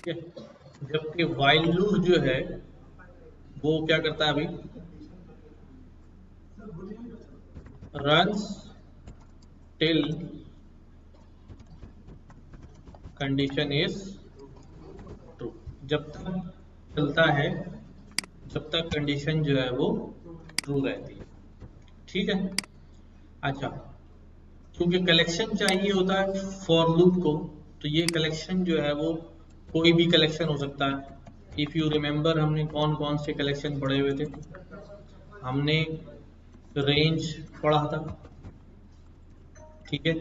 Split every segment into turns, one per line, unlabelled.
ठीक है। जबकि व्हाइल लूप जो है वो क्या करता है अभी, runs till condition is true. जब तक चलता है, जब तक कंडीशन जो है वो ट्रू रहती है। ठीक है। अच्छा, क्योंकि कलेक्शन चाहिए होता है फॉर लूप को, तो ये कलेक्शन जो है वो कोई भी कलेक्शन हो सकता है। इफ यू रिमेम्बर हमने कौन कौन से कलेक्शन पढ़े हुए थे, हमने रेंज पढ़ा था। ठीक है।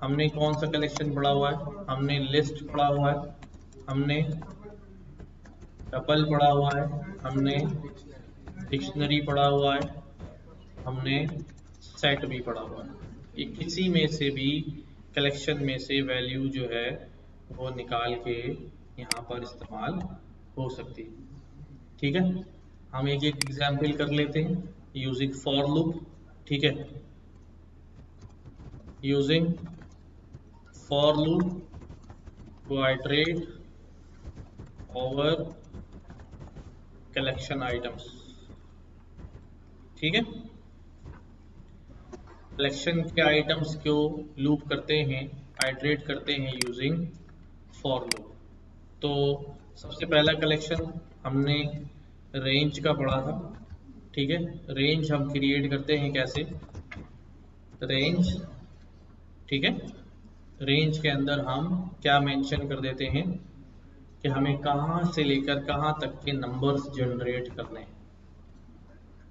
हमने कौन सा कलेक्शन पढ़ा हुआ है, हमने लिस्ट पढ़ा हुआ है, हमने टपल पढ़ा हुआ है, हमने डिक्शनरी पढ़ा हुआ है, हमने सेट भी पढ़ा हुआ है। ये किसी में से भी कलेक्शन में से वैल्यू जो है वो निकाल के यहाँ पर इस्तेमाल हो सकती है। ठीक है। हम एक एक एग्जाम्पल कर लेते हैं यूजिंग फॉर लूप। ठीक है। Using for loop to iterate over collection items. ठीक है। कलेक्शन के आइटम्स को लूप करते हैं, आइटरेट करते हैं यूजिंग फॉर लूप। तो सबसे पहला कलेक्शन हमने रेंज का पढ़ा था। ठीक है। रेंज हम क्रिएट करते हैं कैसे, रेंज। ठीक है। रेंज के अंदर हम क्या मेंशन कर देते हैं कि हमें कहाँ से लेकर कहाँ तक के नंबर्स जनरेट करने हैं।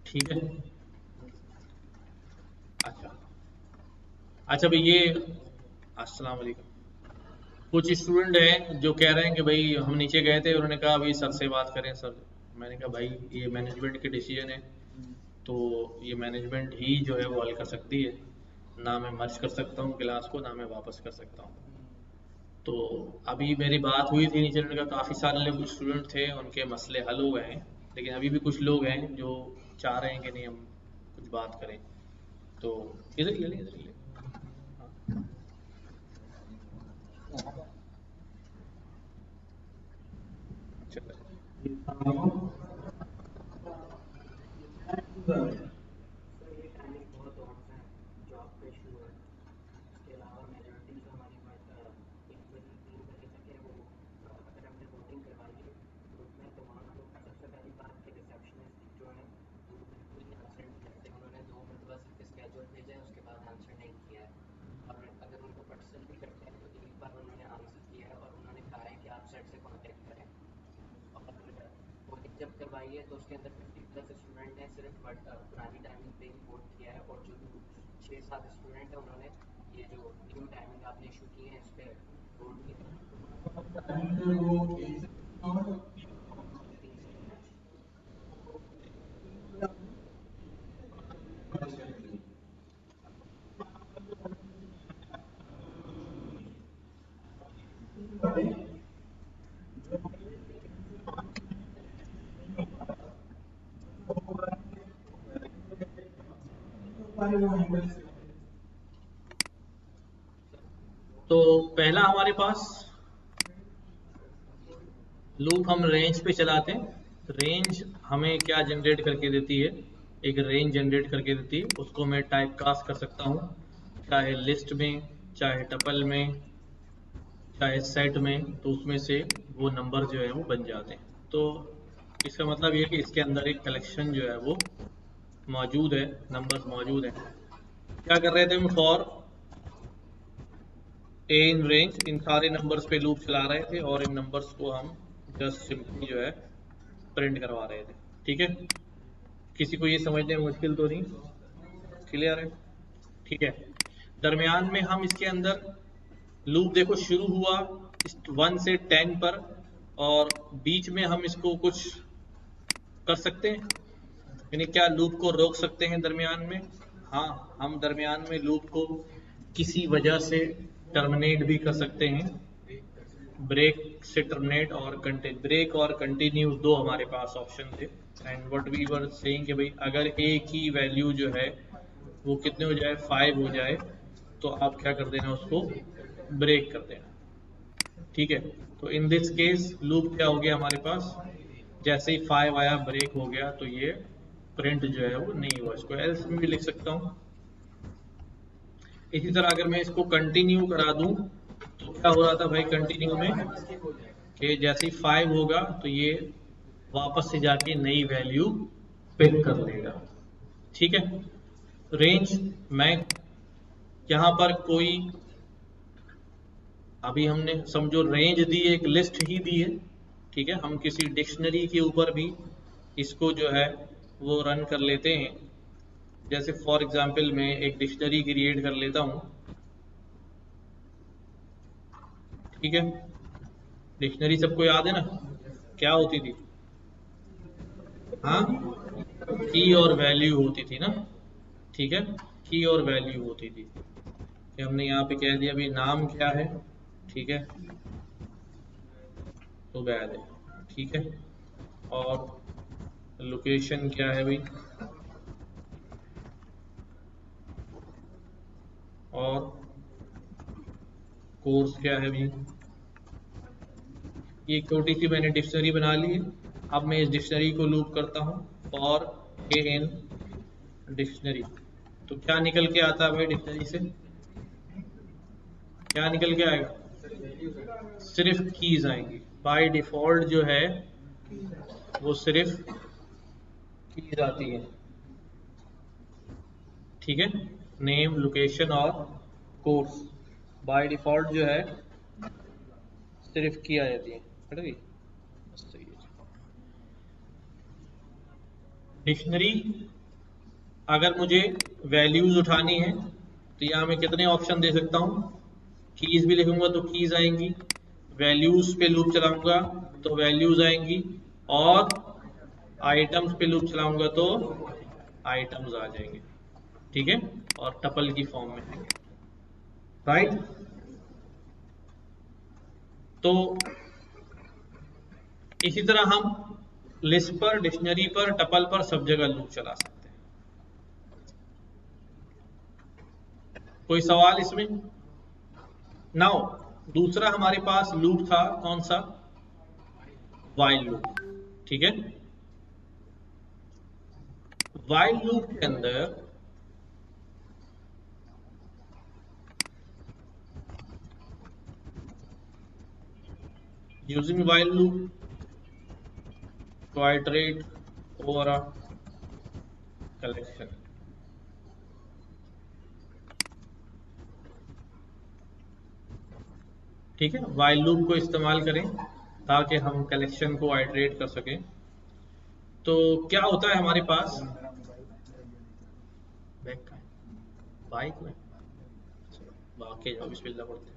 ठीक है। अच्छा अच्छा भाई ये, अस्सलाम वालेकुम। कुछ स्टूडेंट हैं जो कह रहे हैं कि भाई हम नीचे गए थे, उन्होंने कहा भाई सर से बात करें सर। मैंने कहा भाई ये मैनेजमेंट के डिसीजन है, तो ये मैनेजमेंट ही जो है वो हल कर सकती है। ना मैं मर्ज कर सकता हूँ क्लास को, ना मैं वापस कर सकता हूँ। तो अभी मेरी बात हुई थी नीचे, उन्होंने कहा काफ़ी सारे लोग स्टूडेंट थे, उनके मसले हल हो गए हैं, लेकिन अभी भी कुछ लोग हैं जो चाह रहे हैं कि नहीं हम कुछ बात करें। तो इधर ही ले लें, इधर ही ले लें। हाँ, चलो। तो पहला हमारे पास लूप हम रेंज पे चलाते हैं। रेंज हमें क्या जनरेट करके देती है, एक रेंज जनरेट करके देती है, उसको मैं टाइप कास्ट कर सकता हूँ, चाहे लिस्ट में, चाहे टपल में, चाहे सेट में। तो उसमें से वो नंबर जो है वो बन जाते हैं। तो इसका मतलब ये है कि इसके अंदर एक कलेक्शन जो है वो मौजूद है, नंबर्स मौजूद हैं। क्या कर रहे थे हम, फॉर ए इन रेंज, इन सारे नंबर्स पे लूप चला रहे थे और इन नंबर्स को हम जस्ट सिंपली जो है प्रिंट करवा रहे थे। ठीक है। किसी को ये समझने में मुश्किल तो नहीं, क्लियर है। ठीक है। दरमियान में हम इसके अंदर लूप देखो शुरू हुआ 1 से 10 पर, और बीच में हम इसको कुछ कर सकते हैं, यानी क्या लूप को रोक सकते हैं दरमियान में। हाँ, हम दरमियान में लूप को किसी वजह से टर्मिनेट भी कर सकते हैं। ब्रेक से टर्मिनेट और कंटिन्यू, ब्रेक और कंटिन्यू दो हमारे पास ऑप्शन थे। And what we were saying कि भाई अगर ए की वैल्यू जो है वो कितने हो जाए, 5 हो जाए, तो आप क्या कर देना, उसको ब्रेक कर देना। ठीक है। तो इन दिस केस लूप क्या हो गया हमारे पास, जैसे ही 5 आया ब्रेक हो गया तो ये प्रिंट जो है वो नहीं हुआ। इसको एल्स में भी लिख सकता हूँ। इसी तरह अगर मैं इसको कंटिन्यू करा दूं तो क्या हो रहा था भाई कंटिन्यू में, कि जैसे ही 5 होगा तो ये वापस से जाके नई वैल्यू पिक कर लेगा। ठीक है। रेंज, मैं यहाँ पर कोई, अभी हमने समझो रेंज दी, एक लिस्ट ही दी है। ठीक है। हम किसी डिक्शनरी के ऊपर भी इसको जो है वो रन कर लेते हैं। जैसे फॉर एग्जांपल मैं एक डिक्शनरी क्रिएट कर लेता हूँ। ठीक है। डिक्शनरी सबको याद है ना, क्या होती थी? हाँ, की और वैल्यू होती थी ना। ठीक है। की और वैल्यू होती थी कि हमने यहाँ पे कह दिया भाई नाम क्या है। ठीक है, तो वैद है। ठीक है। और लोकेशन क्या है भाई, और कोर्स क्या है भाई। ये छोटी सी मैंने डिक्शनरी बना ली है। अब मैं इस डिक्शनरी को लूप करता हूँ फॉर ए इन डिक्शनरी। तो क्या निकल के आता है भाई डिक्शनरी से, क्या निकल के आएगा? सिर्फ कीज आएंगी। बाय डिफॉल्ट जो है वो सिर्फ कीज आती है। ठीक है। नेम, लोकेशन और कोर्स बाय डिफॉल्ट जो है सिर्फ की आ जाती है। हट गई। डिक्शनरी अगर मुझे वैल्यूज उठानी है तो यहाँ मैं कितने ऑप्शन दे सकता हूँ? कीज भी लिखूंगा तो कीज आएंगी, वैल्यूज पे लूप चलाऊंगा तो वैल्यूज आएंगी, और आइटम्स पे लूप चलाऊंगा तो आइटम्स आ जाएंगे। ठीक है। और टपल की फॉर्म में आएंगे। राइट। तो इसी तरह हम लिस्ट पर, डिक्शनरी पर, टपल पर सब जगह लूप चला सकते हैं। कोई सवाल इसमें? नाउ दूसरा हमारे पास लूप था, कौन सा? While loop. ठीक है। वाइल लूप के अंदर using while loop to iterate over a collection। ठीक है। वाइल लूप को इस्तेमाल करें ताकि हम कलेक्शन को आइटरेट कर सकें। तो क्या होता है हमारे पास, बैक का बाइक में वाकई जाओ, बिस्मिल्लाह पढ़ते हैं।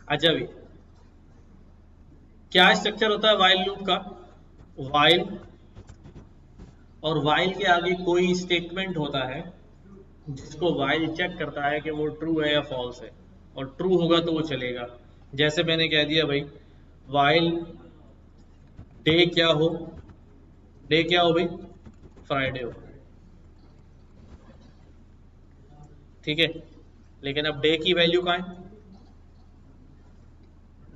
अच्छा भी क्या स्ट्रक्चर होता है वाइल लूप का? वाइल, और वाइल के आगे कोई स्टेटमेंट होता है जिसको वाइल चेक करता है कि वो ट्रू है या फॉल्स है, और ट्रू होगा तो वो चलेगा। जैसे मैंने कह दिया भाई वाइल डे क्या हो, डे क्या हो भाई? फ्राइडे हो। ठीक है। लेकिन अब डे की वैल्यू कहाँ है?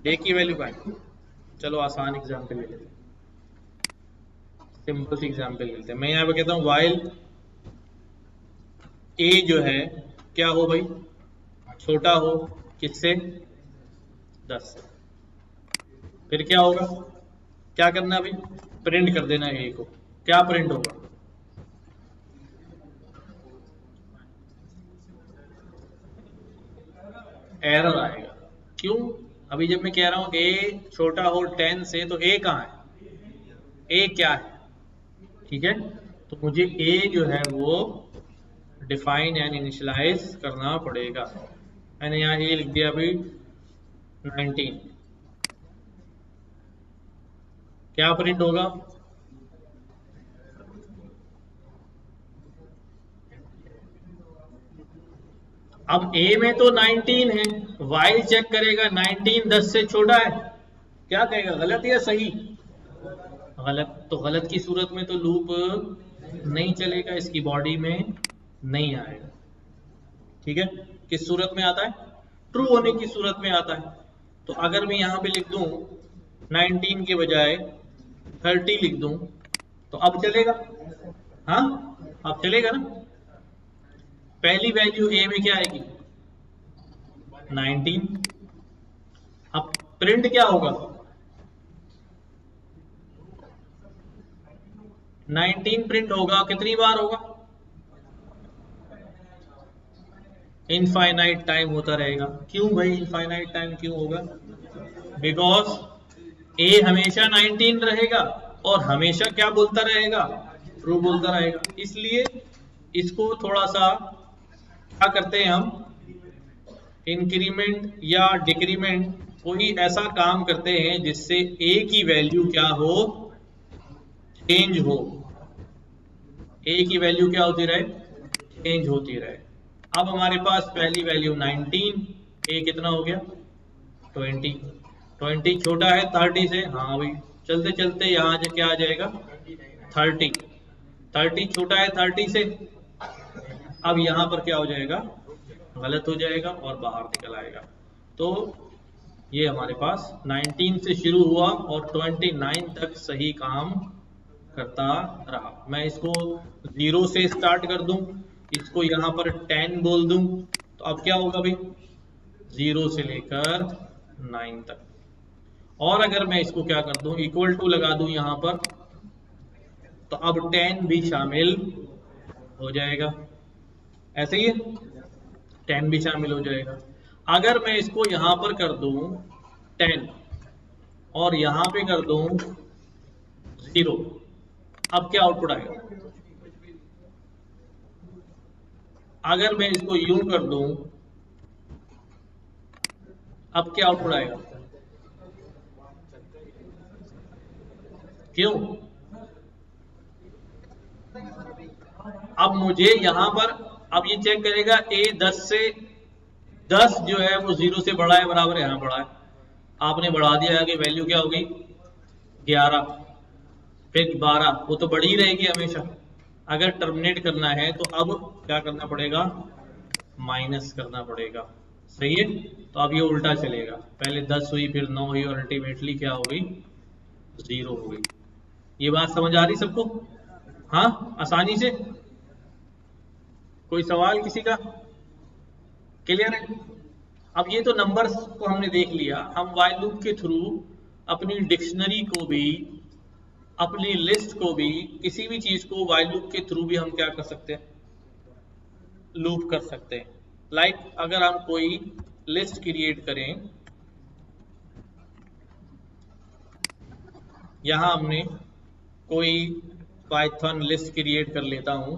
डे की वैल्यू कहाँ है? चलो आसान एग्जाम्पल ले लेते हैं, सिंपल सी एग्जाम्पल ले लेते हैं। मैं यहाँ पे कहता हूँ वाइल ए जो है क्या हो भाई? छोटा हो किससे? 10 से। फिर क्या होगा? क्या करना है भाई? प्रिंट कर देना ए को। क्या प्रिंट होगा? एरर आएगा। क्यों? अभी जब मैं कह रहा हूं ए छोटा हो 10 से, तो ए कहाँ है? ए क्या है? ठीक है। तो मुझे ए जो है वो डिफाइन एंड इनिशियलाइज करना पड़ेगा। मैंने यहाँ ए लिख दिया भाई 19। क्या प्रिंट होगा? अब ए में तो 19 है, वाइल चेक करेगा 19 10 से छोटा है, क्या कहेगा? गलत या सही? गलत। तो गलत की सूरत में तो लूप नहीं चलेगा, इसकी बॉडी में नहीं आएगा। ठीक है। किस सूरत में आता है? ट्रू होने की सूरत में आता है। तो अगर मैं यहाँ पे लिख दूं 19 के बजाय 30 लिख दूं तो अब चलेगा? हाँ, अब चलेगा ना। पहली वैल्यू ए में क्या आएगी? 19। अब प्रिंट क्या होगा? 19 प्रिंट होगा, कितनी बार होगा? इनफाइनाइट टाइम होता रहेगा। क्यों भाई इनफाइनाइट टाइम क्यों होगा? बिकॉज ए हमेशा 19 रहेगा और हमेशा क्या बोलता रहेगा? ट्रू बोलता रहेगा। इसलिए इसको थोड़ा सा क्या करते हैं हम, इंक्रीमेंट या डिक्रीमेंट, कोई ऐसा काम करते हैं जिससे ए की वैल्यू क्या हो? चेंज हो। ए की वैल्यू क्या होती रहे? चेंज होती रहे। अब हमारे पास पहली वैल्यू 19, ए कितना हो गया? 20। 20 छोटा है 30 से, हाँ भाई चलते चलते यहाँ क्या आ जाएगा? 30। 30 छोटा है 30 से, अब यहाँ पर क्या हो जाएगा? गलत हो जाएगा और बाहर निकल आएगा। तो ये हमारे पास 19 से शुरू हुआ और 29 तक सही काम करता रहा। मैं इसको 0 से स्टार्ट कर दूं, इसको यहाँ पर 10 बोल दूं, तो अब क्या होगा भाई? 0 से लेकर 9 तक। और अगर मैं इसको क्या कर दूं, इक्वल टू लगा दूं यहाँ पर, तो अब 10 भी शामिल हो जाएगा। ऐसे ही 10 भी शामिल हो जाएगा। अगर मैं इसको यहां पर कर दूं 10 और यहां पे कर दूं 0, अब क्या आउटपुट आएगा? अगर मैं इसको यूं कर दूं, अब क्या आउटपुट आएगा? क्यों? अब मुझे यहां पर, अब ये चेक करेगा ए 10 से 10 जो है वो 0 से बड़ा है, बराबर है? यहाँ बड़ा है। आपने बढ़ा दिया आगे, वैल्यू क्या होगी? 11, फिर 12, वो तो बढ़ी रहेगी हमेशा। अगर टर्मिनेट करना है तो अब क्या करना पड़ेगा? माइनस करना पड़ेगा। सही है? तो अब ये उल्टा चलेगा, पहले 10 हुई फिर 9 हुई और अल्टीमेटली क्या हो गई? 0 हो गई। ये बात समझ आ रही सबको? हाँ, आसानी से। कोई सवाल किसी का? क्लियर है? अब ये तो नंबर्स को हमने देख लिया। हम व्हाइल लूप के थ्रू अपनी डिक्शनरी को भी, अपनी लिस्ट को भी, किसी भी चीज को व्हाइल लूप के थ्रू भी हम क्या कर सकते हैं? लूप कर सकते हैं। लाइक अगर हम कोई लिस्ट क्रिएट करें, यहां हमने कोई पाइथन लिस्ट क्रिएट कर लेता हूं,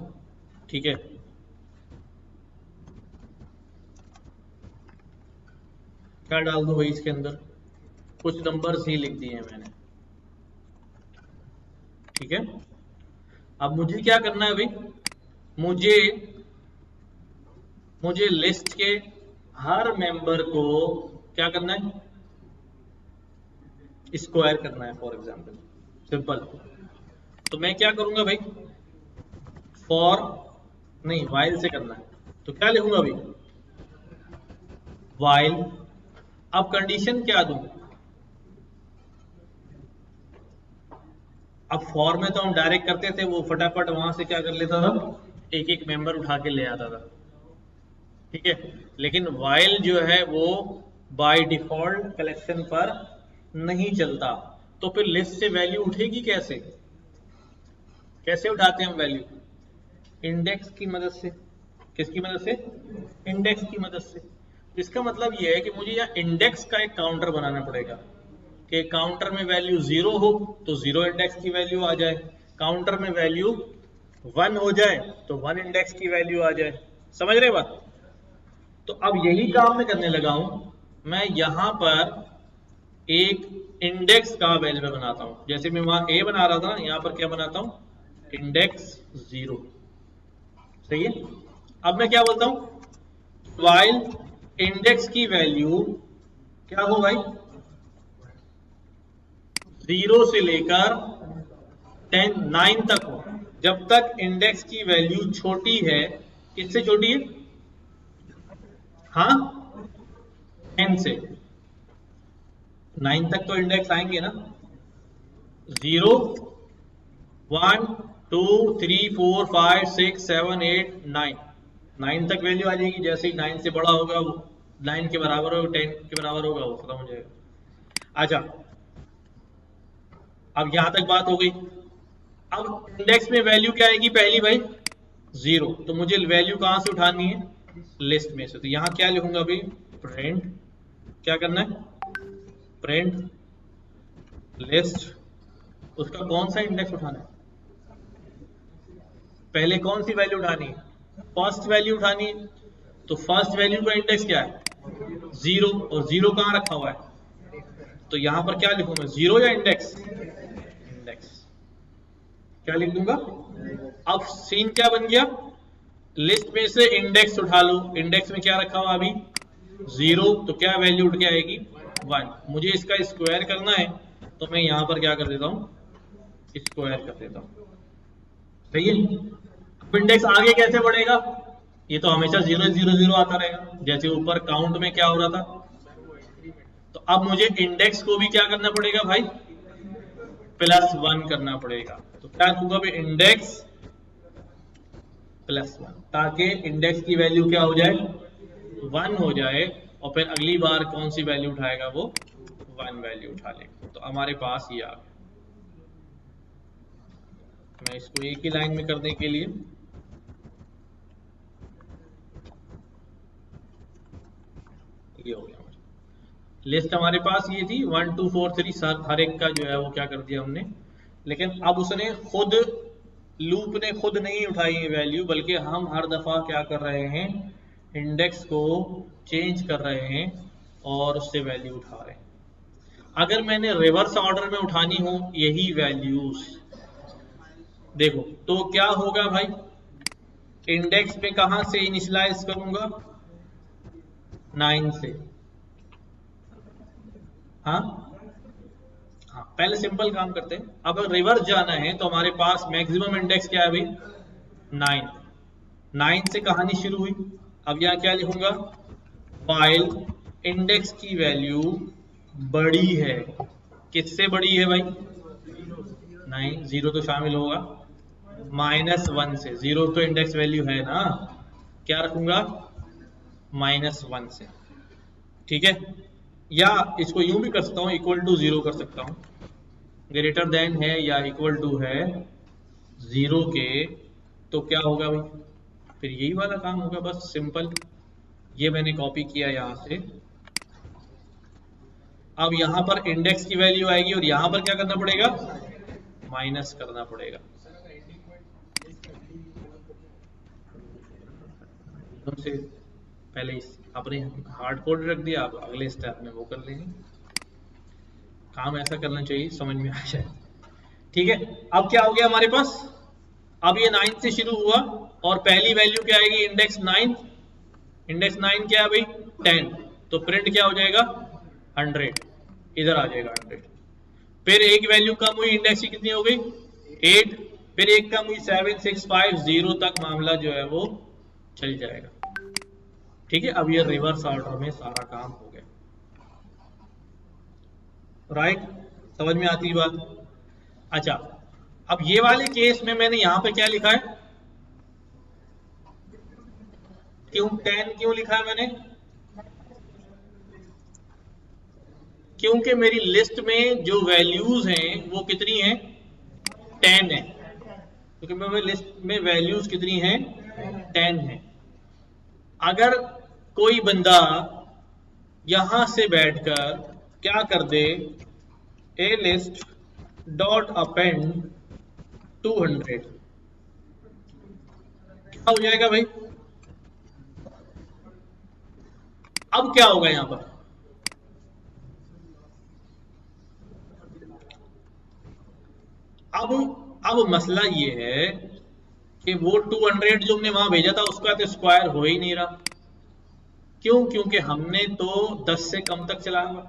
ठीक है? क्या डाल दूं भाई इसके अंदर? कुछ नंबर्स ही लिख दिए हैं मैंने, ठीक है? अब मुझे क्या करना है भाई? मुझे लिस्ट के हर मेंबर को क्या करना है? स्क्वायर करना है, फॉर एग्जांपल। सिंपल। तो मैं क्या करूंगा भाई? फॉर नहीं, वाइल से करना है। तो क्या लिखूंगा भाई? वाइल। अब कंडीशन क्या दूं? अब फॉर में तो हम डायरेक्ट करते थे, वो फटाफट वहां से क्या कर लेता था? एक एक मेंबर उठा के ले आता था, ठीक है? लेकिन वाइल जो है वो बाय डिफॉल्ट कलेक्शन पर नहीं चलता। तो फिर लिस्ट से वैल्यू उठेगी कैसे? कैसे उठाते हैं हम वैल्यू? इंडेक्स की मदद से। किसकी मदद से? इंडेक्स की मदद से। इसका मतलब यह है कि मुझे यहाँ इंडेक्स का एक काउंटर बनाना पड़ेगा कि काउंटर में वैल्यू 0 हो तो 0 इंडेक्स की वैल्यू आ जाए, काउंटर में वैल्यू 1 हो जाए तो 1 इंडेक्स की वैल्यू आ जाए। समझ रहे बात? तो अब यही काम मैं करने लगा हूं। मैं यहां पर एक इंडेक्स का वेरिएबल बनाता हूं। जैसे मैं वहां ए बना रहा था, यहां पर क्या बनाता हूं? इंडेक्स 0। सही है? अब मैं क्या बोलता हूं? वाइल इंडेक्स की वैल्यू क्या हो भाई? 0 से लेकर 9 तक हो। जब तक इंडेक्स की वैल्यू छोटी है, किससे छोटी है? हाँ, 10 से 9 तक तो इंडेक्स आएंगे ना, 0 1 2 3 4 5 6 7 8 9, 9 तक वैल्यू आ जाएगी। जैसे ही 9 से बड़ा होगा, 9 के बराबर होगा, 10 के बराबर होगा, वो खत्म हो जाएगा। अच्छा, अब यहां तक बात हो गई। अब इंडेक्स में वैल्यू क्या आएगी पहली भाई? 0। तो मुझे वैल्यू कहां से उठानी है? लिस्ट में से। तो यहां क्या लिखूंगा भाई? प्रिंट, क्या करना है? Print list. उसका कौन सा इंडेक्स उठाना है? पहले कौन सी वैल्यू उठानी है? फर्स्ट वैल्यू उठानी है। तो फर्स्ट वैल्यू का इंडेक्स क्या है? 0। और 0 कहां रखा हुआ है? तो यहां पर क्या लिखूंगा? 0 या इंडेक्स? इंडेक्स। क्या लिख दूंगा? अब सीन क्या बन गया? लिस्ट में से इंडेक्स उठा लो। इंडेक्स में क्या रखा हुआ अभी? 0। तो क्या वैल्यू उठ के आएगी? 1। मुझे इसका स्क्वायर करना है, तो मैं यहां पर क्या कर देता हूं? स्क्वायर कर देता हूं। सही है। अब इंडेक्स आगे कैसे बढ़ेगा? ये तो हमेशा 0 0 0 आता रहेगा, जैसे ऊपर काउंट में क्या हो रहा था। तो अब मुझे इंडेक्स को भी क्या करना पड़ेगा भाई? +1 करना पड़ेगा। तो क्या दूंगा भाई? इंडेक्स +1, ताकि इंडेक्स की वैल्यू क्या हो जाए? 1 हो जाए। और फिर अगली बार कौन सी वैल्यू उठाएगा? वो 1 वैल्यू उठा लेगा। तो हमारे पास ये आ गया। मैं इसको एक ही लाइन में करने के लिए ये हो गया। लिस्ट हमारे पास ये थी 1 2 4 3, हर एक का जो है वो क्या कर दिया हमने। लेकिन अब उसने खुद, लूप ने खुद नहीं उठाई है वैल्यू, बल्कि हम हर दफा क्या कर रहे हैं? इंडेक्स को चेंज कर रहे हैं और उससे वैल्यू उठा रहे हैं। अगर मैंने रिवर्स ऑर्डर में उठानी हो यही वैल्यूज, देखो तो क्या होगा भाई? इंडेक्स में कहां से इनिशियलाइज करूंगा? 9 से। हाँ हाँ, पहले सिंपल काम करते हैं। अब रिवर्स जाना है तो हमारे पास मैक्सिमम इंडेक्स क्या है भाई? 9। 9 से कहानी शुरू हुई। अब यहाँ क्या लिखूंगा? वाइल इंडेक्स की वैल्यू बड़ी है। किससे बड़ी है भाई? 9, 0 तो शामिल होगा, -1 से। 0 तो इंडेक्स वैल्यू है ना, क्या रखूंगा? -1 से। ठीक है। या इसको यूं भी कर सकता हूं, इक्वल टू 0 कर सकता हूं। ग्रेटर देन है या इक्वल टू है 0 के, तो क्या होगा भाई? फिर यही वाला काम होगा, बस सिंपल। ये मैंने कॉपी किया यहां से। अब यहां पर इंडेक्स की वैल्यू आएगी और यहां पर क्या करना पड़ेगा? माइनस करना पड़ेगा। एकदम से पहले अपने हार्ड कोड रख दिया, अब अगले स्टेप में वो कर लेंगे। काम ऐसा करना चाहिए, समझ में आ जाए। ठीक है। अब क्या हो गया हमारे पास? अब ये 9 से शुरू हुआ और पहली वैल्यू क्या आएगी? इंडेक्स 9। इंडेक्स 9 क्या है भाई? 10। तो प्रिंट क्या हो जाएगा? 100। इधर आ जाएगा 100। फिर एक वैल्यू कम हुई, इंडेक्स की कितनी हो गई? 8। फिर एक कम हुई 7 6 5 0 तक मामला जो है वो चल जाएगा। ठीक है। अब ये रिवर्स ऑर्डर में सारा काम हो गया। राइट, समझ में आती है बात? अच्छा, अब ये वाले केस में मैंने यहां पे क्या लिखा है? क्यों 10 क्यों लिखा है मैंने? क्योंकि मेरी लिस्ट में जो वैल्यूज हैं वो कितनी हैं? 10 है। क्योंकि मेरी लिस्ट में वैल्यूज कितनी हैं? 10 है। अगर कोई बंदा यहां से बैठकर क्या कर दे? ए लिस्ट डॉट अपेंड 200, क्या हो जाएगा भाई? अब क्या होगा यहां पर? अब मसला ये है कि वो 200 जो हमने वहां भेजा था उसका तो स्क्वायर हो ही नहीं रहा। क्यों? क्योंकि हमने तो 10 से कम तक चलाया।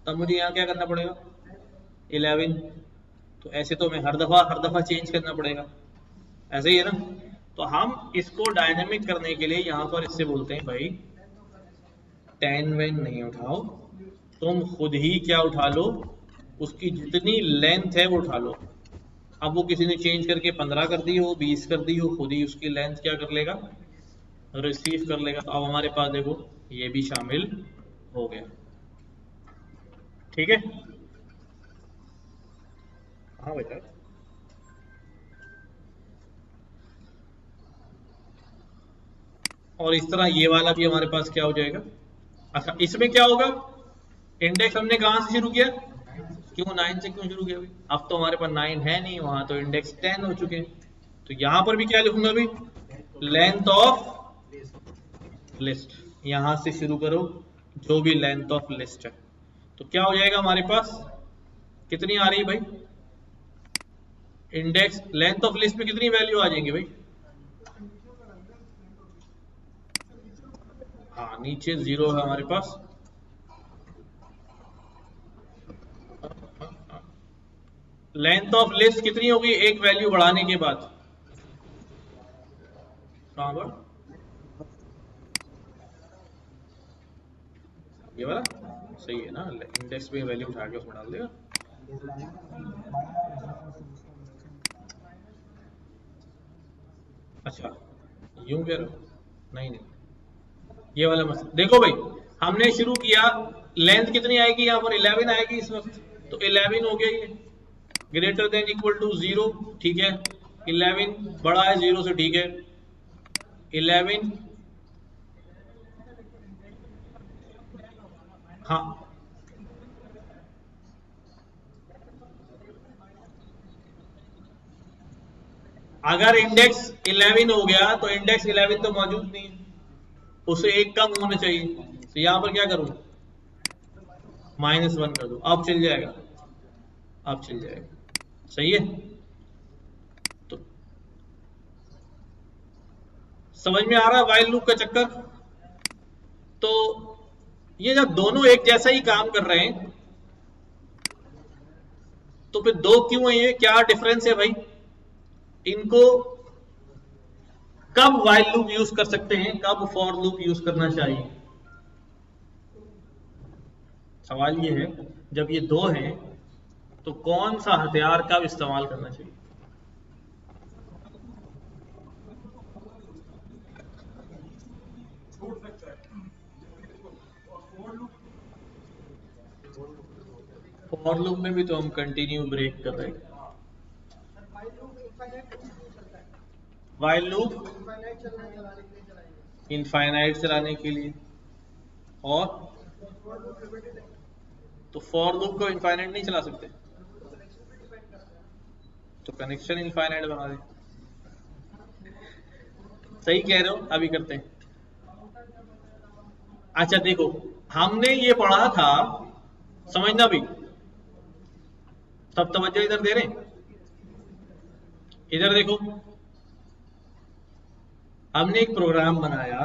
तब मुझे यहाँ क्या करना पड़ेगा? 11। तो ऐसे तो मैं हर दफा चेंज करना पड़ेगा, ऐसे ही है ना। तो हम इसको डायनेमिक करने के लिए यहाँ पर इससे बोलते हैं भाई 10 वैन नहीं उठाओ, तुम खुद ही क्या उठा लो, उसकी जितनी लेंथ है वो उठा लो। अब वो किसी ने चेंज करके 15 कर दी हो, 20 कर दी हो, खुद ही उसकी लेंथ क्या कर लेगा, रिसीव कर लेगा। तो अब हमारे पास देखो ये भी शामिल हो गया। ठीक है, हाँ बेटा। और इस तरह ये वाला भी हमारे पास क्या हो जाएगा। अच्छा, इसमें क्या होगा, इंडेक्स हमने कहां से शुरू किया, क्यों 9 से क्यों शुरू किया भाई, अब तो हमारे पास 9 है नहीं, वहां तो इंडेक्स 10 हो चुके हैं। तो यहां पर भी क्या लिखूंगा भाई, लेंथ ऑफ लिस्ट, यहां से शुरू करो जो भी लेंथ ऑफ लिस्ट है। तो क्या हो जाएगा हमारे पास, कितनी आ रही भाई, इंडेक्स लेंथ ऑफ लिस्ट में कितनी वैल्यू आ जाएंगी भाई, हाँ नीचे 0 है हमारे पास। लेंथ ऑफ लिस्ट कितनी होगी एक वैल्यू बढ़ाने के बाद, कहां पर, ये वाला सही है ना, इंडेक्स पे वैल्यू उठा के उसमें डाल देगा। अच्छा, यूं कह रहे हो, नहीं नहीं, ये वाला मत देखो भाई, हमने शुरू किया, लेंथ कितनी आएगी यहाँ पर, 11 आएगी इस वक्त, तो 11 हो गया ये, ग्रेटर देन इक्वल टू 0, ठीक है, 11 बड़ा है 0 से, ठीक है, 11, हाँ अगर इंडेक्स 11 हो गया तो इंडेक्स 11 तो मौजूद नहीं है, उसे एक कम होना चाहिए, तो यहां पर क्या करूं, -1 कर दो, अब चल जाएगा, अब चल जाएगा, सही है। तो समझ में आ रहा है वाइल लूप का चक्कर। तो ये जब दोनों एक जैसा ही काम कर रहे हैं तो फिर दो क्यों है, ये क्या डिफरेंस है भाई, इनको कब वाइल लूप यूज कर सकते हैं, कब फॉर लूप यूज करना चाहिए, सवाल ये है, जब ये दो हैं तो कौन सा हथियार कब इस्तेमाल करना चाहिए। फॉर लूप में भी तो हम कंटिन्यू ब्रेक कर रहे हैं, वाइल लूप इनफाइनाइट चलाने के लिए, और तो फॉर लूप को इनफाइनाइट नहीं चला सकते, तो कनेक्शन इनफाइनाइट बना दे, सही कह रहे हो, अभी करते हैं। अच्छा देखो, हमने ये पढ़ा था, समझना भी, सब तवज्जो इधर दे रहे हैं, इधर देखो, हमने एक प्रोग्राम बनाया,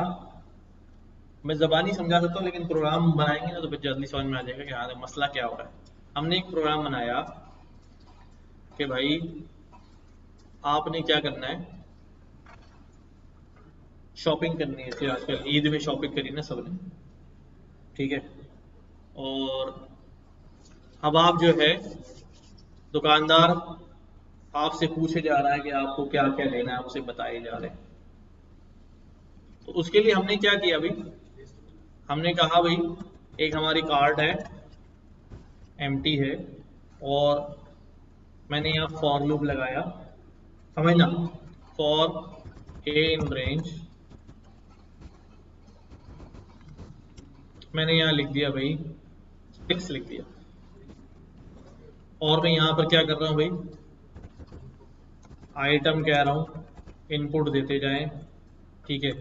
मैं जबानी समझा सकता हूँ लेकिन प्रोग्राम बनाएंगे ना तो फिर जल्दी समझ में आ जाएगा कि हाँ मसला क्या हो रहा है। हमने एक प्रोग्राम बनाया कि भाई आपने क्या करना है, शॉपिंग करनी है, फिर आजकल ईद में शॉपिंग करी ना सबने, ठीक है, और अब आप जो है, दुकानदार आपसे पूछे जा रहा है कि आपको क्या क्या लेना है, आपसे बताए जा रहे हैं। तो उसके लिए हमने क्या किया भाई, हमने कहा भाई एक हमारी कार्ड है, एम्प्टी है, और मैंने यहाँ फॉर लूप लगाया, समझना, फॉर ए इन रेंज, मैंने यहाँ लिख दिया भाई 6 लिख दिया, और मैं यहाँ पर क्या कर रहा हूँ भाई, आइटम कह रहा हूँ, इनपुट देते जाएं, ठीक है,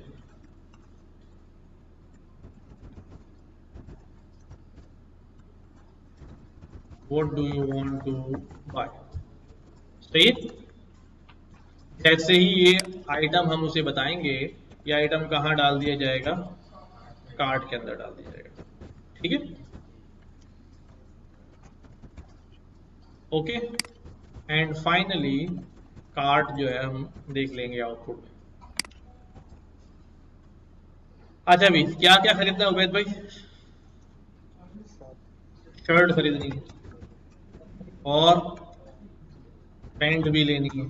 what do you want to buy, सही। जैसे ही ये आइटम हम उसे बताएंगे, ये आइटम कहाँ डाल दिया जाएगा, कार्ट के अंदर डाल दिया जाएगा, ठीक है, ओके। एंड फाइनली कार्ट जो है हम देख लेंगे आउटपुट में, अच्छा भी क्या क्या खरीदना है उबैद भाई? शर्ट खरीदनी है और पैंट भी लेनी है,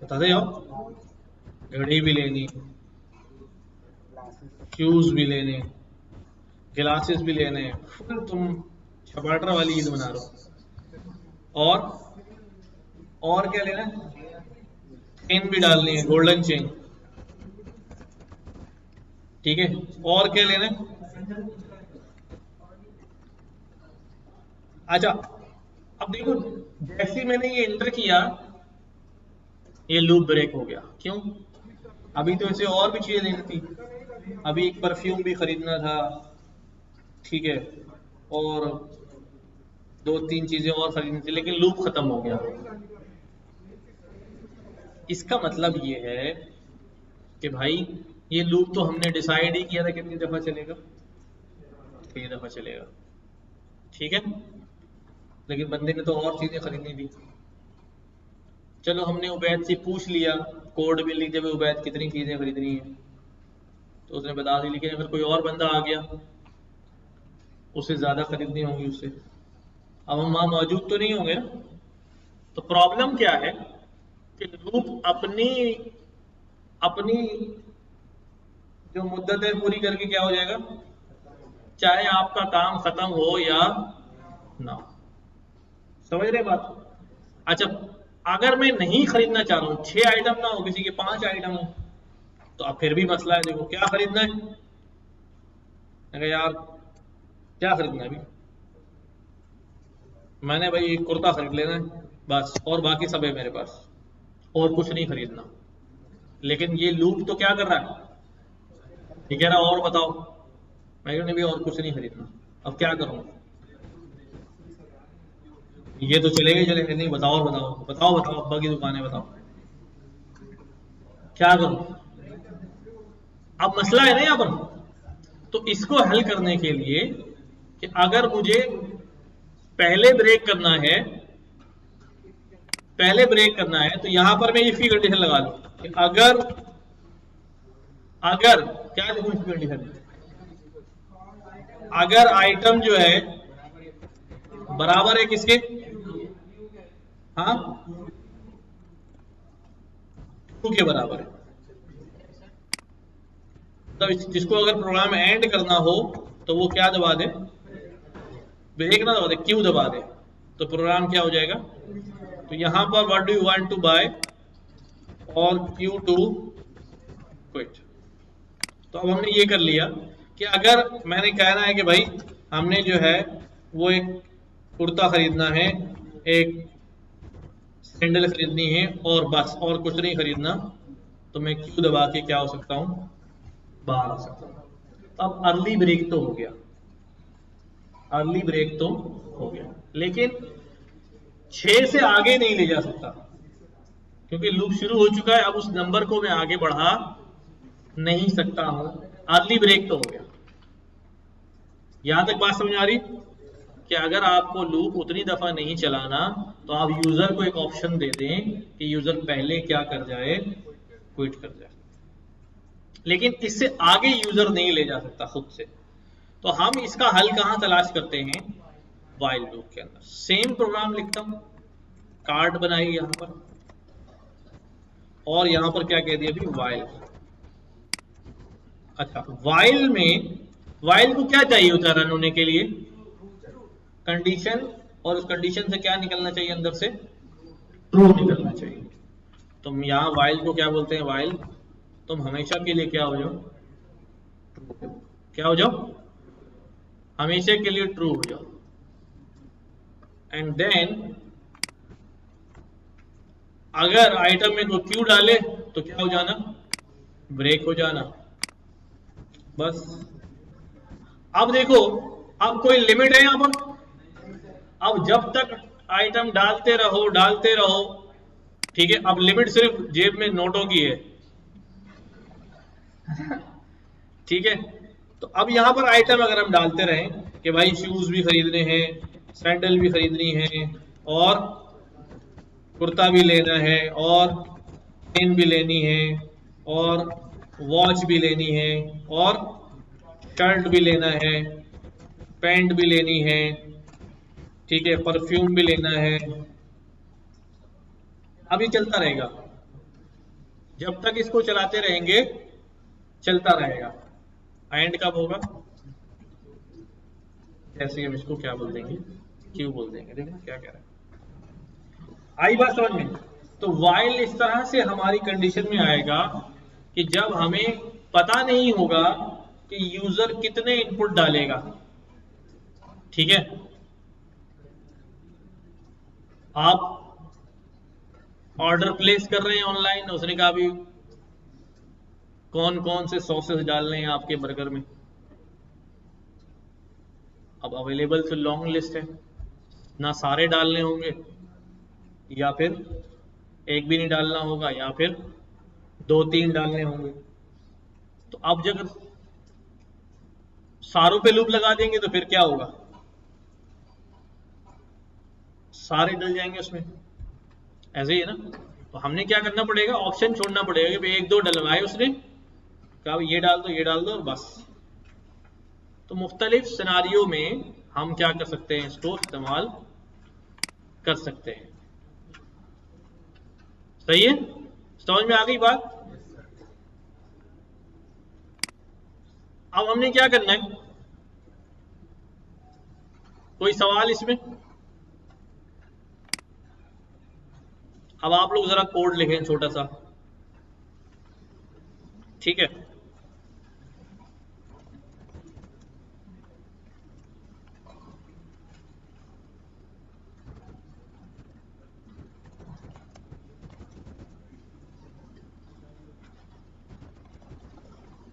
बताते जाओ। घड़ी भी लेनी है, शूज भी लेने हैं, ग्लासेस भी लेने हैं, फुल तुम छपाटर वाली ईद बना रहे हो। और क्या लेना है? चेन भी डालनी है, गोल्डन चेन, ठीक है। और क्या लेना है? अच्छा, अब देखो, जैसे मैंने ये एंटर किया, ये लूप ब्रेक हो गया। क्यों? अभी तो इसे और भी चीजें लेनी थी, अभी एक परफ्यूम भी खरीदना था, ठीक है, और दो तीन चीजें और खरीदनी थी, लेकिन लूप खत्म हो गया। इसका मतलब ये है कि भाई ये लूप तो हमने डिसाइड ही किया था कितनी दफा चलेगा, 6 दफा चलेगा, ठीक है। लेकिन बंदे ने तो और चीजें खरीदनी थी। चलो हमने उबैद से पूछ लिया, कोड भी लिख जब उबैद कितनी चीजें खरीदनी है, तो उसने बता दी। लेकिन अगर कोई और बंदा आ गया, उसे ज्यादा खरीदनी होंगी उससे, अब हम वहां मौजूद तो नहीं होंगे ना। तो प्रॉब्लम क्या है कि लूप अपनी अपनी जो मुद्दत है पूरी करके क्या हो जाएगा, चाहे आपका काम खत्म हो या ना हो। समझ रहे बात? अच्छा, अगर मैं नहीं खरीदना चाह रहा हूं, 6 आइटम ना हो, किसी के 5 आइटम हो, तो अब फिर भी मसला है। देखो क्या खरीदना है, मैं कहा यार क्या खरीदना है अभी, मैंने भाई एक कुर्ता खरीद लेना है बस, और बाकी सब है मेरे पास, और कुछ नहीं खरीदना। लेकिन ये लूप तो क्या कर रहा है, ये कह रहा और बताओ, मैं कह रहा, नहीं भी और कुछ नहीं खरीदना। अब क्या करूं? ये तो चलेगा ही चलेगा, नहीं बताओ और बताओ बताओ बताओ, अब्बा की दुकान है बताओ, क्या करूं? अब मसला है ना यहाँ पर। तो इसको हल करने के लिए कि अगर मुझे पहले ब्रेक करना है, पहले ब्रेक करना है, तो यहां पर मैं इफ की कंडीशन लगा लूं कि अगर अगर क्या लिखूं इफ की कंडीशन, अगर आइटम जो है बराबर है किसके, हाँ, टू के बराबर है, मतलब जिसको अगर प्रोग्राम एंड करना हो तो वो क्या दबा दे, ब्रेक ना दबा दे, क्यू दबा दे, तो प्रोग्राम क्या हो जाएगा। तो यहां पर what do you want to buy और क्यू टू क्विट। तो अब हमने ये कर लिया कि अगर मैंने कहना है कि भाई हमने जो है वो एक कुर्ता खरीदना है, एक सैंडल खरीदनी है, और बस और कुछ नहीं खरीदना, तो मैं क्यू दबा के क्या हो सकता हूँ, बाहर आ सकता हूँ। अब अर्ली ब्रेक तो हो गया, अर्ली ब्रेक तो हो गया, लेकिन 6 से आगे नहीं ले जा सकता, क्योंकि लूप शुरू हो चुका है। अब उस नंबर को मैं आगे बढ़ा नहीं सकता हूं, अर्ली ब्रेक तो हो गया। यहां तक बात समझ आ रही कि अगर आपको लूप उतनी दफा नहीं चलाना, तो आप यूजर को एक ऑप्शन दे दें कि यूजर पहले क्या कर जाए, क्विट कर जाए, लेकिन इससे आगे यूजर नहीं ले जा सकता खुद से। तो हम इसका हल कहां तलाश करते हैं, वाइल लूप के अंदर। सेम प्रोग्राम लिखता हूं, कार्ड बनाई यहां पर, और यहां पर क्या कह दिया अभी, वाइल। अच्छा, वाइल में वाइल को क्या चाहिए होता है रन होने के लिए, कंडीशन, और उस कंडीशन से क्या निकलना चाहिए, अंदर से ट्रू निकलना चाहिए। तुम यहाँ वाइल को क्या बोलते हैं, वाइल तुम हमेशा के लिए क्या हो जाओ, ट्रू। क्या हो जाओ, हमेशा के लिए ट्रू हो जाओ। एंड देन अगर आइटम में कोई क्यू डाले तो क्या हो जाना, ब्रेक हो जाना, बस। अब देखो, अब कोई लिमिट है यहां पर, अब जब तक आइटम डालते रहो, ठीक है। अब लिमिट सिर्फ जेब में नोटों की है, ठीक है। तो अब यहां पर आइटम अगर हम डालते रहें कि भाई शूज भी खरीदने हैं, सैंडल भी खरीदनी है, और कुर्ता भी लेना है, और पेन भी लेनी है, और वॉच भी लेनी है, और शर्ट भी लेना है, पैंट भी लेनी है, ठीक है, परफ्यूम भी लेना है। अब ये चलता रहेगा, जब तक इसको चलाते रहेंगे चलता रहेगा। एंड कब होगा? जैसे हम इसको क्या बोल देंगे, क्यों बोल देंगे, देखना क्या कह रहा है। आई बात समझ में? तो वाइल इस तरह से हमारी कंडीशन में आएगा कि जब हमें पता नहीं होगा कि यूजर कितने इनपुट डालेगा। ठीक है, आप ऑर्डर प्लेस कर रहे हैं ऑनलाइन, उसने कहा भी कौन कौन से सॉसेस डालने हैं आपके बर्गर में। अब अवेलेबल तो लॉन्ग लिस्ट है, ना सारे डालने होंगे, या फिर एक भी नहीं डालना होगा, या फिर दो तीन डालने होंगे। तो अब जब सारों पे लूप लगा देंगे तो फिर क्या होगा, सारे डल जाएंगे उसमें। ऐसे ही है ना। तो हमने क्या करना पड़ेगा, ऑप्शन छोड़ना पड़ेगा कि भाई एक दो डलवाए उसने, कहा ये डाल दो ये डाल दो और बस। तो मुख्तलिफ सिनारियों में हम क्या कर सकते हैं, इसको इस्तेमाल कर सकते हैं। सही है, समझ में आ गई बात? अब हमने क्या करना है, कोई सवाल इसमें? अब आप लोग जरा कोड लिखें छोटा सा, ठीक है।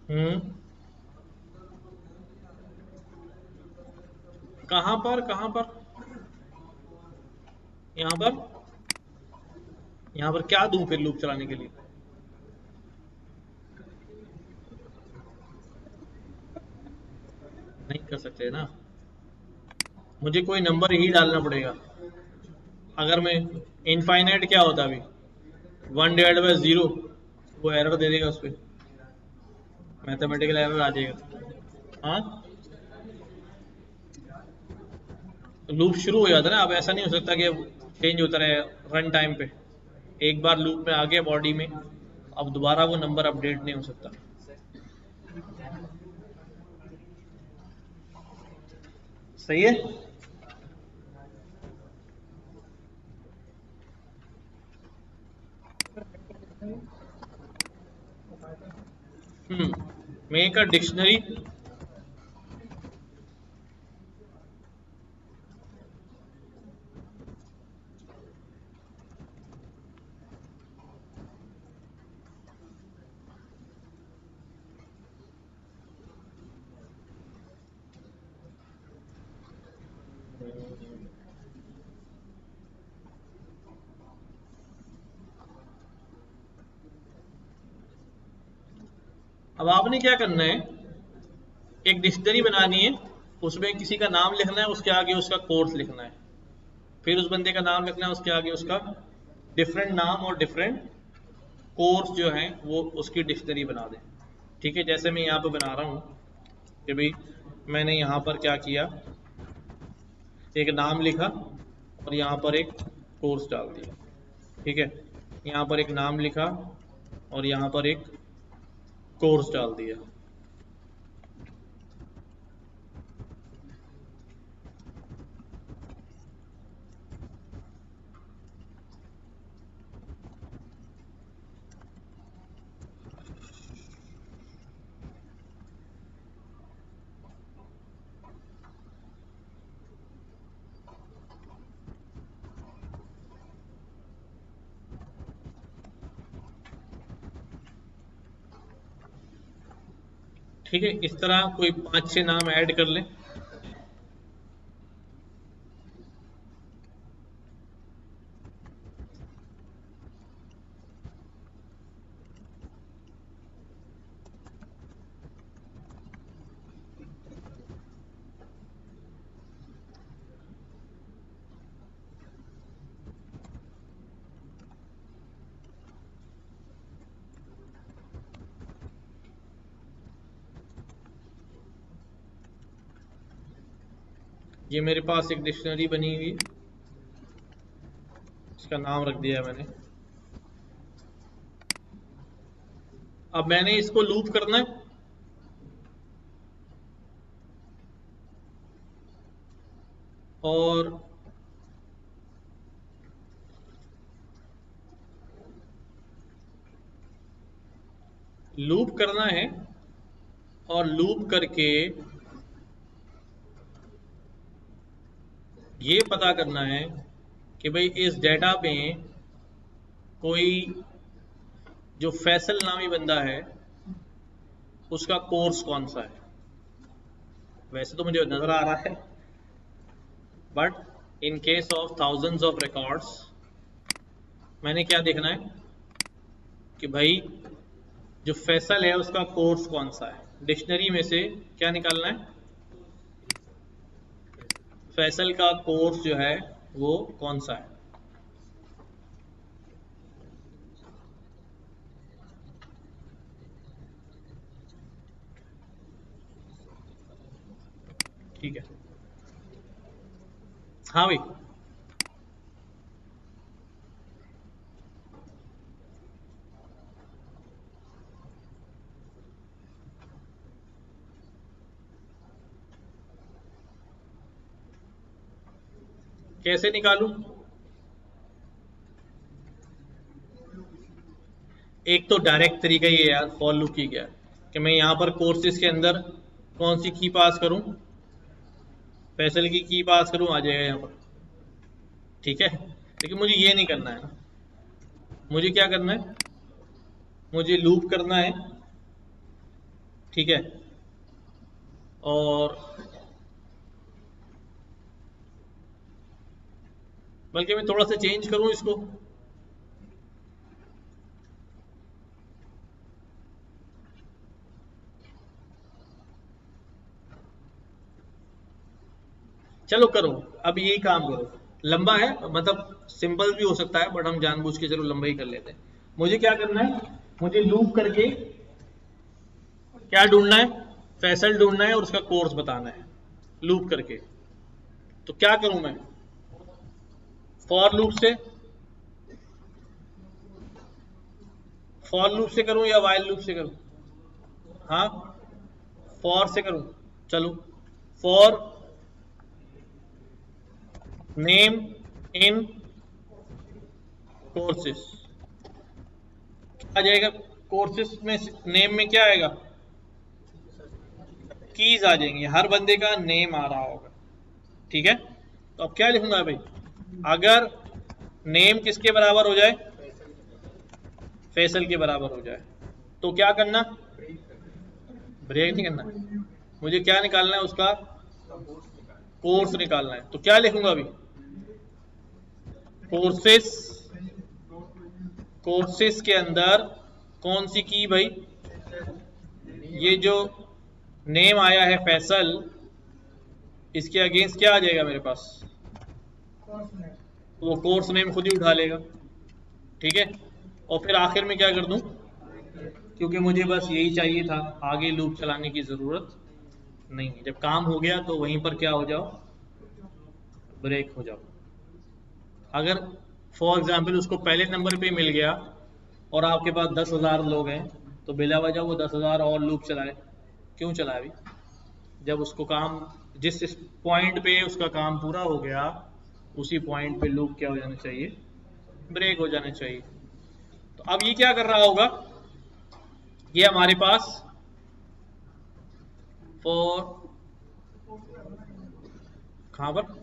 हम्म, कहां पर, कहां पर? यहां पर? यहां पर क्या दूं फिर लूप चलाने के लिए? नहीं कर सकते ना, मुझे कोई नंबर ही डालना पड़ेगा। अगर मैं इनफाइनाइट क्या होता अभी, 1/0, वो एरर दे देगा उस पर, मैथमेटिकल एरर आ जाएगा। हाँ, तो लूप शुरू हो जाता है ना। अब ऐसा नहीं हो सकता कि चेंज होता रहे रन टाइम पे। एक बार लूप में आ गया बॉडी में, अब दोबारा वो नंबर अपडेट नहीं हो सकता। सही है। Make a dictionary. अब आपने क्या करना है, एक डिक्शनरी बनानी है, उसमें किसी का नाम लिखना है, उसके आगे उसका कोर्स लिखना है, फिर उस बंदे का नाम लिखना है, उसके आगे उसका डिफरेंट नाम और डिफरेंट कोर्स जो है वो उसकी डिक्शनरी बना दें। ठीक है, जैसे मैं यहाँ पे बना रहा हूँ कि भाई मैंने यहाँ पर क्या किया, एक नाम लिखा और यहाँ पर एक कोर्स डाल दिया। ठीक है, यहाँ पर एक नाम लिखा और यहाँ पर एक कोर्स डाल दिया। ठीक है, इस तरह कोई 5-6 नाम ऐड कर लें। ये मेरे पास एक डिक्शनरी बनी हुई, इसका नाम रख दिया है मैंने। अब मैंने इसको लूप करना है, और लूप करना है, और लूप करके ये पता करना है कि भाई इस डेटा में कोई जो फैसल नामी बंदा है उसका कोर्स कौन सा है। वैसे तो मुझे नजर आ रहा है, but in case of thousands of records मैंने क्या देखना है कि भाई जो फैसल है उसका कोर्स कौन सा है। डिक्शनरी में से क्या निकालना है, फैसल का कोर्स जो है वो कौन सा है। ठीक है, हाँ भाई। कैसे निकालूं? एक तो डायरेक्ट तरीका ये है यार फॉर लूप की, क्या कि मैं यहाँ पर कोर्सेज के अंदर कौन सी की पास करूं, फैसल की पास करूं, आ जाएगा यहाँ पर। ठीक है, लेकिन मुझे ये नहीं करना है ना। मुझे क्या करना है, मुझे लूप करना है। ठीक है, और बल्कि मैं थोड़ा सा चेंज करूं इसको। चलो करो, अब यही काम करो। लंबा है, मतलब सिंपल भी हो सकता है, बट हम जानबूझ के चलो लंबा ही कर लेते हैं। मुझे क्या करना है, मुझे लूप करके क्या ढूंढना है, फैसल ढूंढना है और उसका कोर्स बताना है लूप करके। तो क्या करूं मैं, फॉर लूप से, फॉर लूप से करूं या वाइल लूप से करूं? हाँ, फॉर से करूं। चलो, फॉर नेम इन कोर्सेस, क्या आ जाएगा कोर्सेस में, नेम में क्या आएगा, कीज आ जाएंगी, हर बंदे का नेम आ रहा होगा। ठीक है, तो अब क्या लिखूंगा भाई, अगर नेम किसके बराबर हो जाए, फैसल के बराबर हो जाए, तो क्या करना, ब्रेक नहीं करना, मुझे क्या निकालना है, उसका कोर्स निकालना है। तो क्या लिखूंगा अभी, कोर्सेस, कोर्सेस के अंदर कौन सी की भाई, ये जो नेम आया है फैसल, इसके अगेंस्ट क्या आ जाएगा मेरे पास, वो कोर्स नेम खुद ही उठा लेगा। ठीक है, और फिर आखिर में क्या कर दूं, क्योंकि मुझे बस यही चाहिए था, आगे लूप चलाने की जरूरत नहीं है। जब काम हो गया तो वहीं पर क्या हो जाओ, ब्रेक हो जाओ। अगर फॉर एग्जाम्पल उसको पहले नंबर पे मिल गया और आपके पास 10,000 लोग हैं, तो बिला वजह वो 10,000 और लूप चलाए, क्यों चलाए अभी, जब उसको काम, जिस पॉइंट पे उसका काम पूरा हो गया उसी पॉइंट पे लूप क्या हो जाना चाहिए, ब्रेक हो जाना चाहिए। तो अब ये क्या कर रहा होगा, ये हमारे पास फॉर, कहां पर,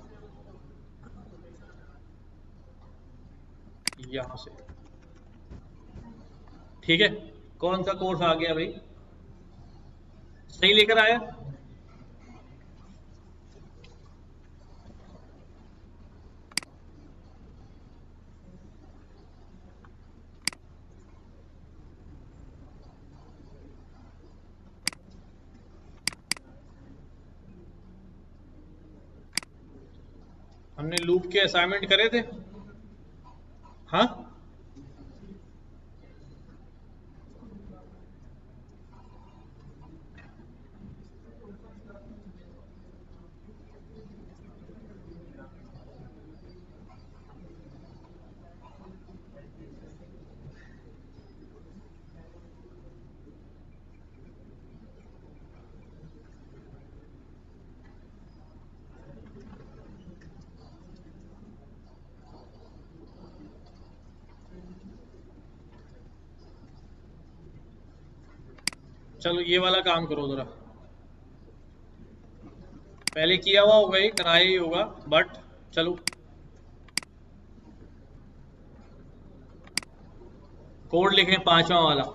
यहां से। ठीक है, कौन सा कोर्स आ गया भाई, सही लेकर आया। हमने लूप के असाइनमेंट करे थे। हाँ, चलो ये वाला काम करो जरा, पहले किया हुआ होगा, ये कराया ही होगा, बट चलो कोड लिखें 5वां वाला।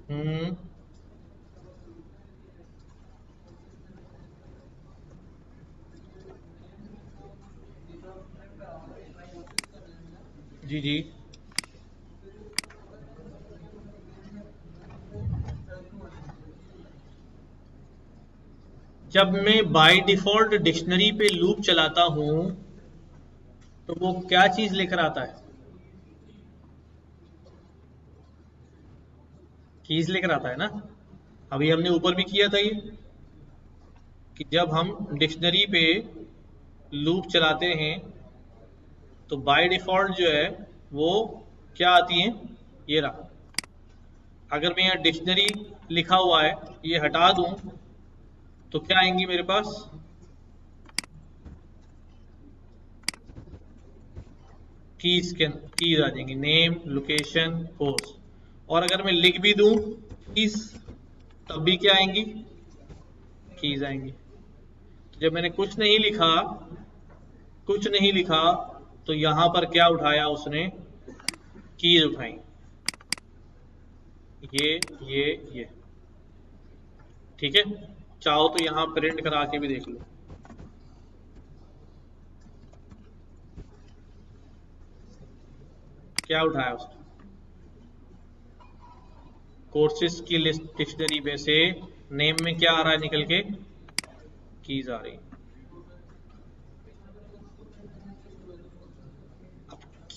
हम्म। जी जी। जब मैं बाय डिफॉल्ट डिक्शनरी पे लूप चलाता हूं तो वो क्या चीज लेकर आता है? कीज लेकर आता है ना। अभी हमने ऊपर भी किया था ये, कि जब हम डिक्शनरी पे लूप चलाते हैं तो बाय डिफॉल्ट जो है वो क्या आती है, ये रहा। अगर मैं यहाँ डिक्शनरी लिखा हुआ है ये हटा दूं तो क्या आएंगी मेरे पास? कीज आ जाएंगी, नेम, लोकेशन, कोर्स। और अगर मैं लिख भी दूं कीज, तब भी क्या आएंगी? कीज आएंगी। तो जब मैंने कुछ नहीं लिखा तो यहां पर क्या उठाया उसने? कीज उठाई, ये ये। ठीक है, चाहो तो यहां प्रिंट करा के भी देख लो। क्या उठाया उसने? कोर्सेज की लिस्ट डिक्शनरी में से नेम में क्या आ रहा है निकल के? कीज आ रही।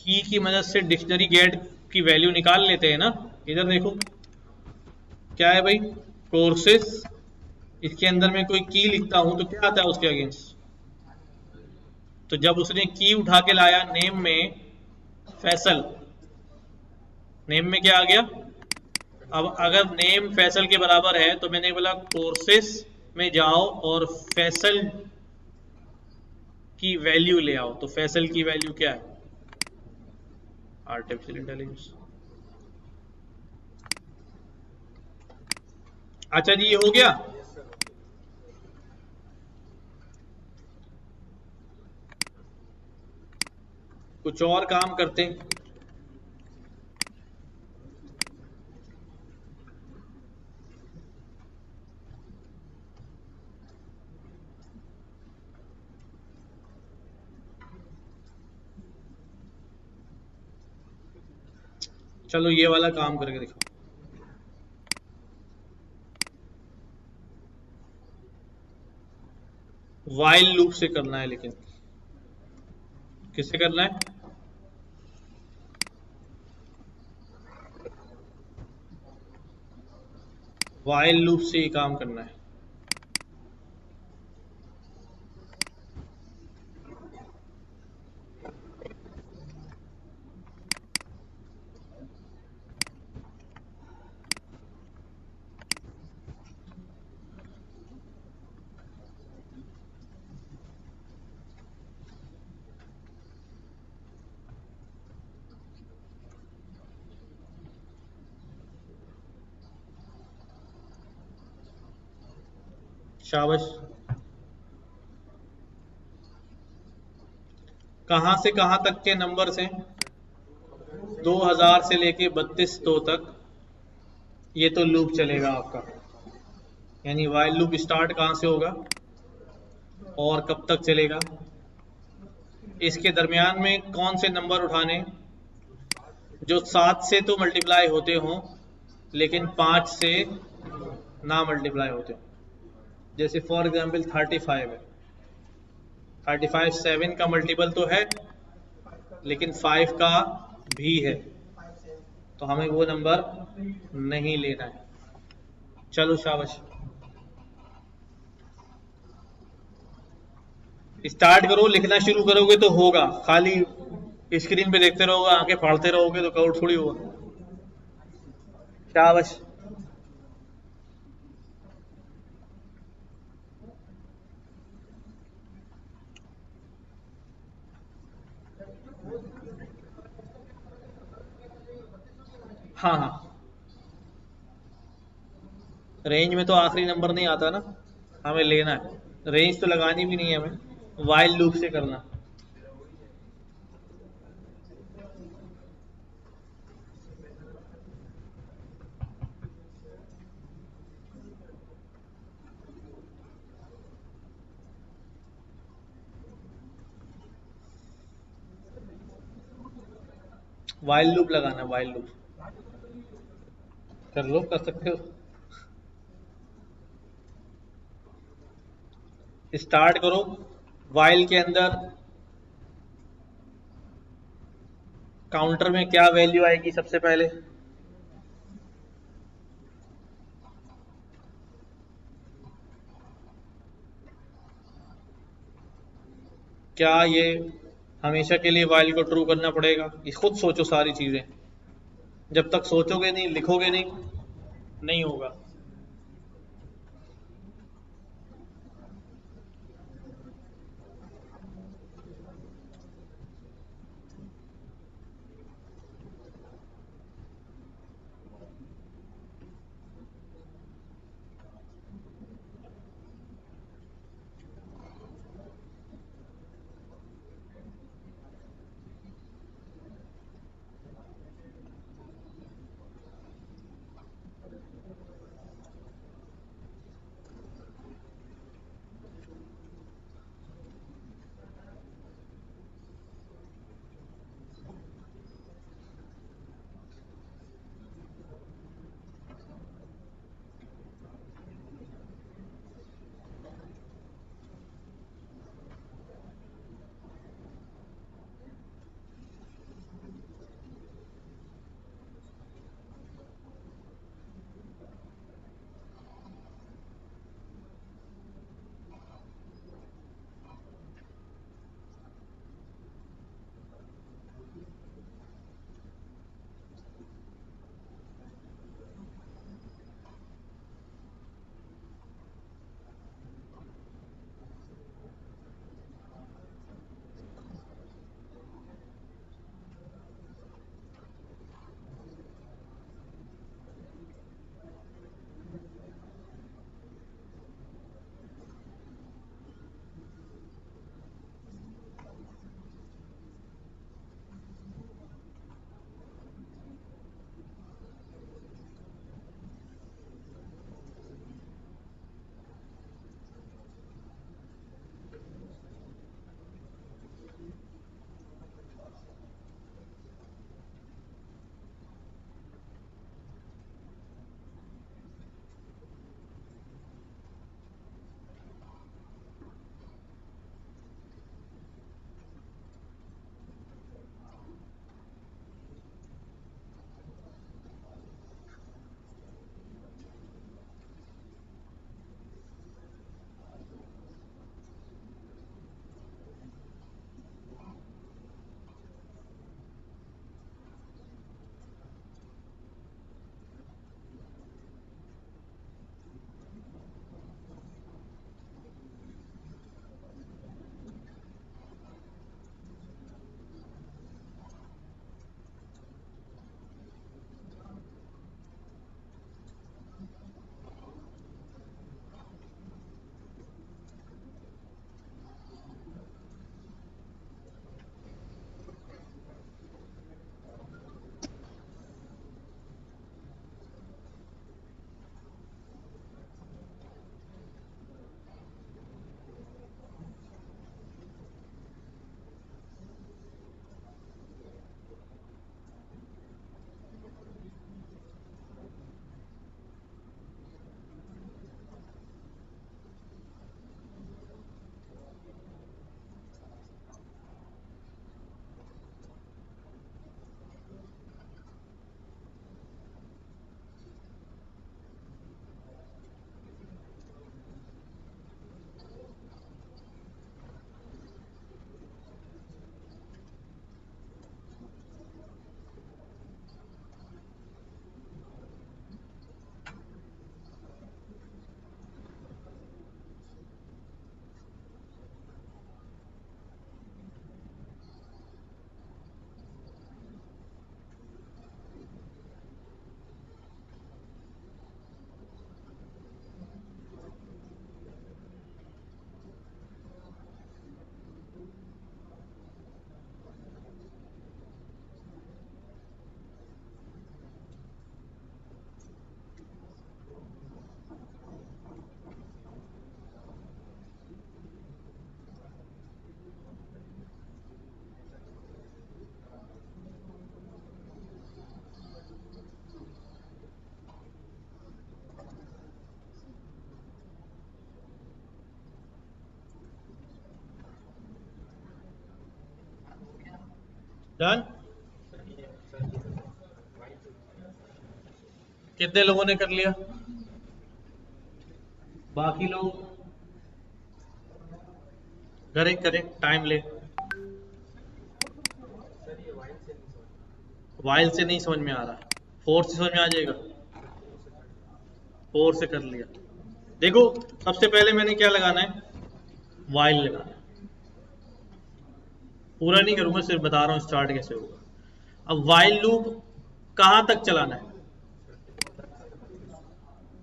की मदद से डिक्शनरी गेट की वैल्यू निकाल लेते हैं ना। इधर देखो क्या है भाई, कोर्सेस, इसके अंदर में कोई की लिखता हूं तो क्या आता है उसके अगेंस्ट। तो जब उसने की उठा के लाया नेम में फैसल, नेम में क्या आ गया। अब अगर नेम फैसल के बराबर है तो मैंने बोला कोर्सेस में जाओ और फैसल की वैल्यू ले आओ। तो फैसल की वैल्यू क्या है, आर्टिफिशियल इंटेलिजेंस। अच्छा जी, ये हो गया। कुछ और काम करते हैं। चलो ये वाला काम करके दिखाओ। वाइल लूप से करना है, लेकिन किससे करना है। वाइल लूप से ही काम करना है। शाबाश। कहां से कहां तक के नंबर हैं, 2000 से लेके 3200 तक। ये तो लूप चलेगा आपका, यानी वाइल लूप स्टार्ट कहां से होगा और कब तक चलेगा। इसके दरमियान में कौन से नंबर उठाने जो 7 से तो मल्टीप्लाई होते हों लेकिन 5 से ना मल्टीप्लाई होते हों। जैसे फॉर एग्जांपल 35 है, 35 7 का मल्टीपल तो है लेकिन 5 का भी है, तो हमें वो नंबर नहीं लेना है। चलो शाबाश, स्टार्ट करो। लिखना शुरू करोगे तो होगा, खाली स्क्रीन पे देखते रहोगे, आंखें फाड़ते रहोगे तो काउंट थोड़ी होगा। शाबाश। हाँ हाँ, रेंज में तो आखिरी नंबर नहीं आता ना, हमें लेना है। रेंज तो लगानी भी नहीं है हमें, वाइल लूप से करना। वाइल लूप लगाना, वाइल लूप। कर लो, कर सकते हो। स्टार्ट करो। वाइल के अंदर काउंटर में क्या वैल्यू आएगी सबसे पहले। क्या ये हमेशा के लिए वाइल को ट्रू करना पड़ेगा, ये खुद सोचो सारी चीजें। जब तक सोचोगे नहीं, लिखोगे नहीं, नहीं होगा। डन। कितने लोगों ने कर लिया? बाकी लोग करें करें, टाइम ले। वाइल से नहीं समझ में आ रहा, फोर से समझ में आ जाएगा। फोर से कर लिया। देखो, सबसे पहले मैंने क्या लगाना है, वाइल लगाना है। पूरा नहीं करूंगा, सिर्फ बता रहा हूँ स्टार्ट कैसे होगा। अब वाइल लूप कहां तक चलाना है?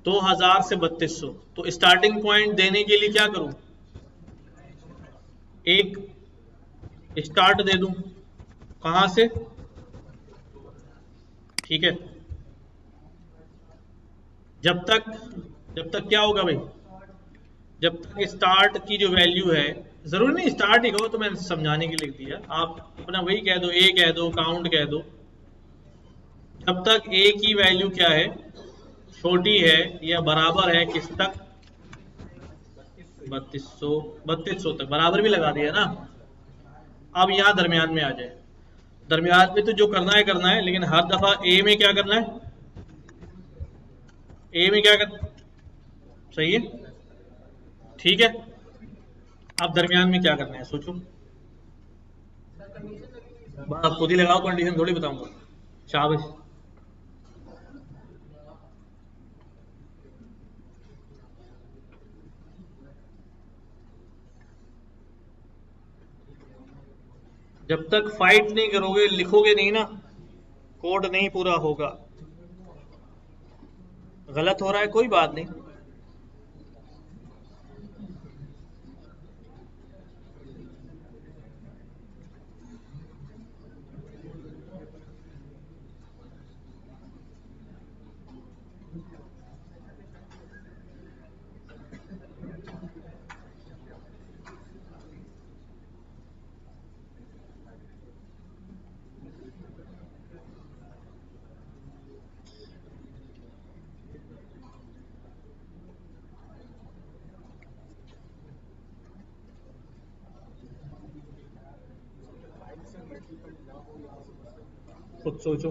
2000 से 3200। तो स्टार्टिंग पॉइंट देने के लिए क्या करूं, एक स्टार्ट दे दूं। कहां से? ठीक है। जब तक जब तक क्या होगा भाई, जब तक स्टार्ट की जो वैल्यू है, जरूरी नहीं स्टार्ट ही कहो, तो मैंने समझाने के लिए लिख दिया, आप अपना वही कह दो, ए कह दो, काउंट कह दो। जब तक ए की वैल्यू क्या है, छोटी है या बराबर है किस तक, 3200। 3200 तक बराबर भी लगा दिया ना। अब यहाँ दरमियान में आ जाए। दरमियान में तो जो करना है, लेकिन हर दफा ए में क्या करना है, ए में क्या करना, सही है, ठीक है। अब दरमियान में क्या करना है सोचो। बस आप खुद ही लगाओ, कंडीशन थोड़ी बताऊंगा। शाबाश। जब तक फाइट नहीं करोगे, लिखोगे नहीं ना, कोड नहीं पूरा होगा। गलत हो रहा है कोई बात नहीं। खुद सोचो।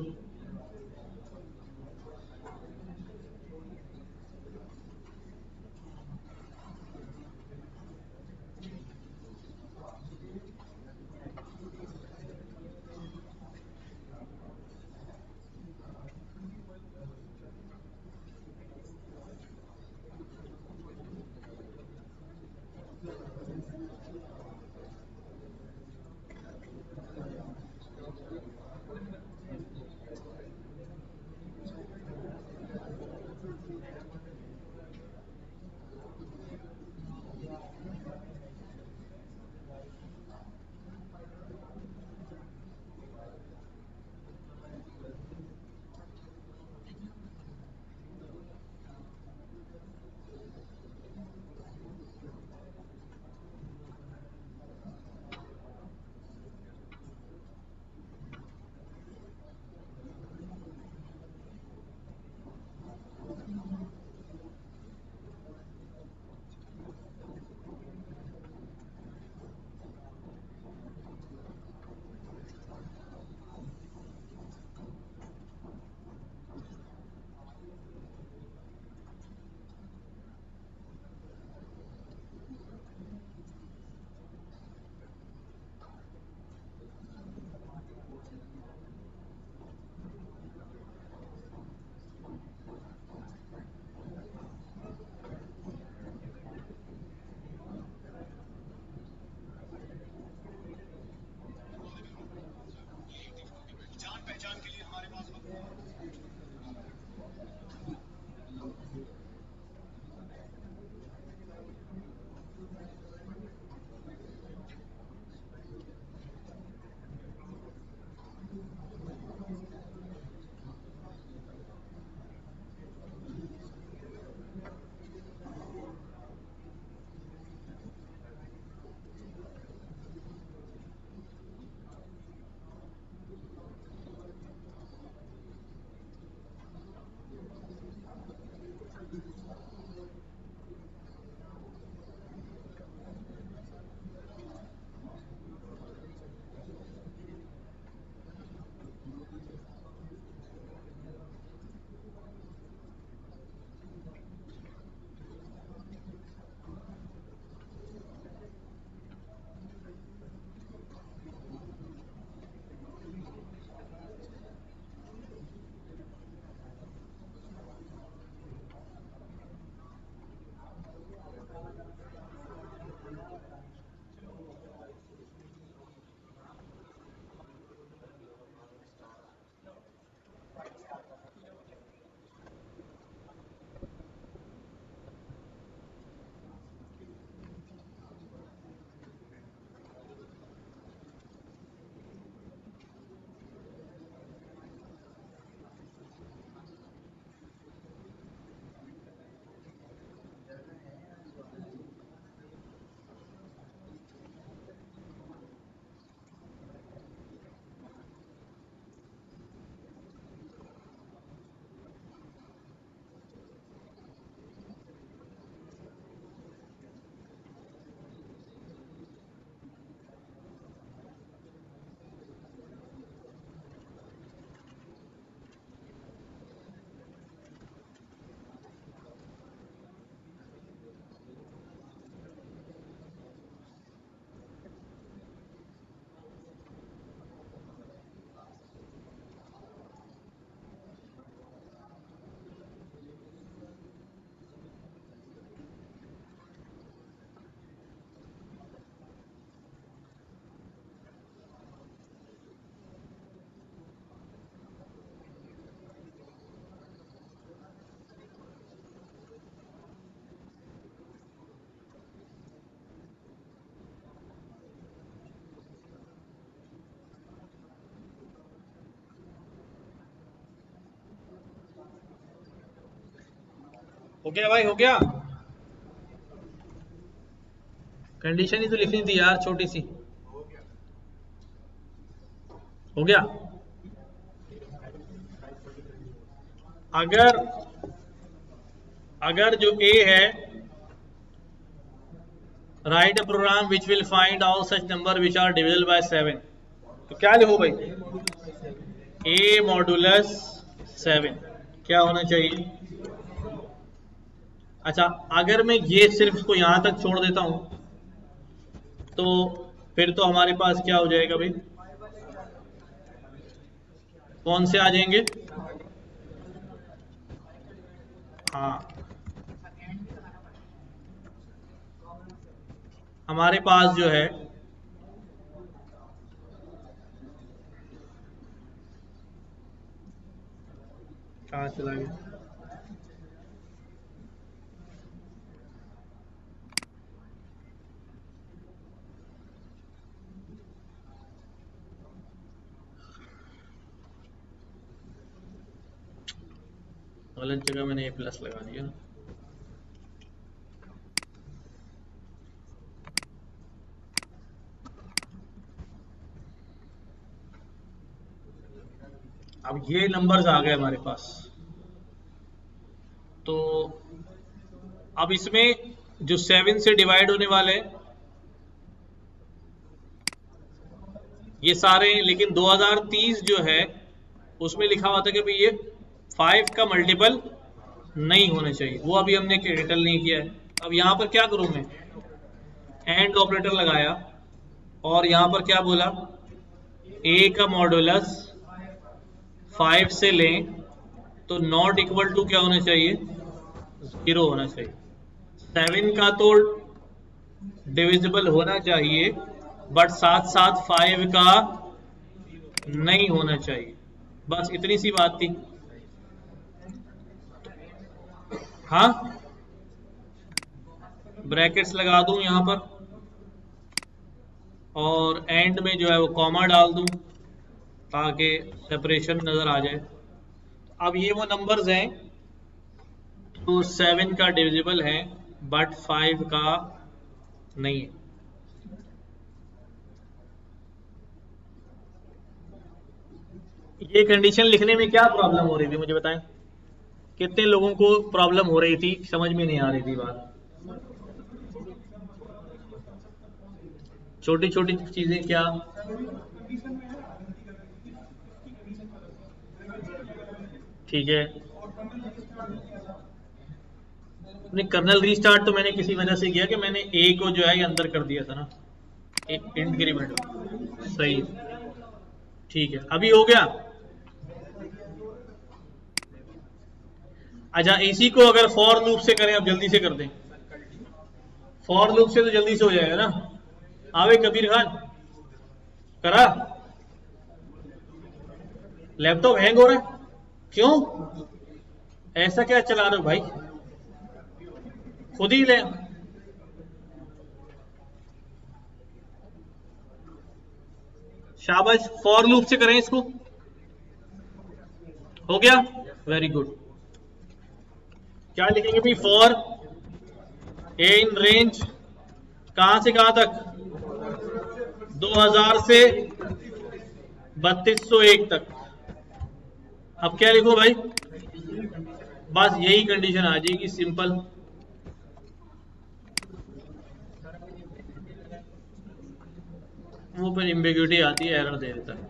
हो गया भाई, हो गया। कंडीशन ही तो लिखनी थी यार, छोटी सी। हो गया। अगर अगर जो ए है, write a program which will find all such number which are divisible by 7, तो क्या लिखो भाई? ए मॉडुलस 7 क्या होना चाहिए? अच्छा, अगर मैं ये सिर्फ इसको यहां तक छोड़ देता हूं, तो फिर तो हमारे पास क्या हो जाएगा भाई? कौन से आ जाएंगे? हाँ, हमारे पास जो है, कहाँ चला गया? गलत जगह मैंने ए प्लस लगा दिया। अब ये नंबर्स आ गए हमारे पास, तो अब इसमें जो 7 से डिवाइड होने वाले हैं ये सारे, लेकिन 2030 जो है उसमें लिखा हुआ था कि भाई ये 5 का मल्टीपल नहीं होना चाहिए, वो अभी हमने कैपिटल नहीं किया है। अब यहाँ पर क्या करूं मैं? एंड ऑपरेटर लगाया और यहाँ पर क्या बोला? ए का मॉडुलस 5 से लें तो नॉट इक्वल टू क्या होना चाहिए? 0 होना चाहिए। 7 का तो डिविजिबल होना चाहिए, बट साथ साथ 5 का नहीं होना चाहिए। बस इतनी सी बात थी। हाँ, ब्रैकेट्स लगा दूं यहां पर और एंड में जो है वो कॉमा डाल दूं ताकि सेपरेशन नजर आ जाए। अब ये वो नंबर्स हैं तो 7 का डिविजिबल है बट 5 का नहीं है। ये कंडीशन लिखने में क्या प्रॉब्लम हो रही थी मुझे बताएं? कितने लोगों को प्रॉब्लम हो रही थी, समझ में नहीं आ रही थी बात? छोटी छोटी चीजें क्या? ठीक है। नहीं, कर्नल रीस्टार्ट तो मैंने किसी वजह से किया कि मैंने ए को जो है ये अंदर कर दिया था ना, एक इंक्रीमेंट। सही, ठीक है, अभी हो गया। अच्छा, इसी को अगर फॉर लूप से करें, अब जल्दी से कर दें। फॉर लूप से तो जल्दी से हो जाएगा ना? आवे कबीर खान, करा? लैपटॉप हैंग हो रहा है? क्यों? ऐसा क्या चला रहे हो भाई? खुद ही ले। शाबाश, फॉर लूप से करें इसको। हो गया, वेरी गुड। क्या लिखेंगे भाई? फॉर ए इन रेंज कहां से कहां तक? 2000 से 3201 तक। अब क्या लिखो भाई? बस यही कंडीशन आ जाएगी, सिंपल। वो पर एम्बिग्यूटी आती है, एरर दे देता है।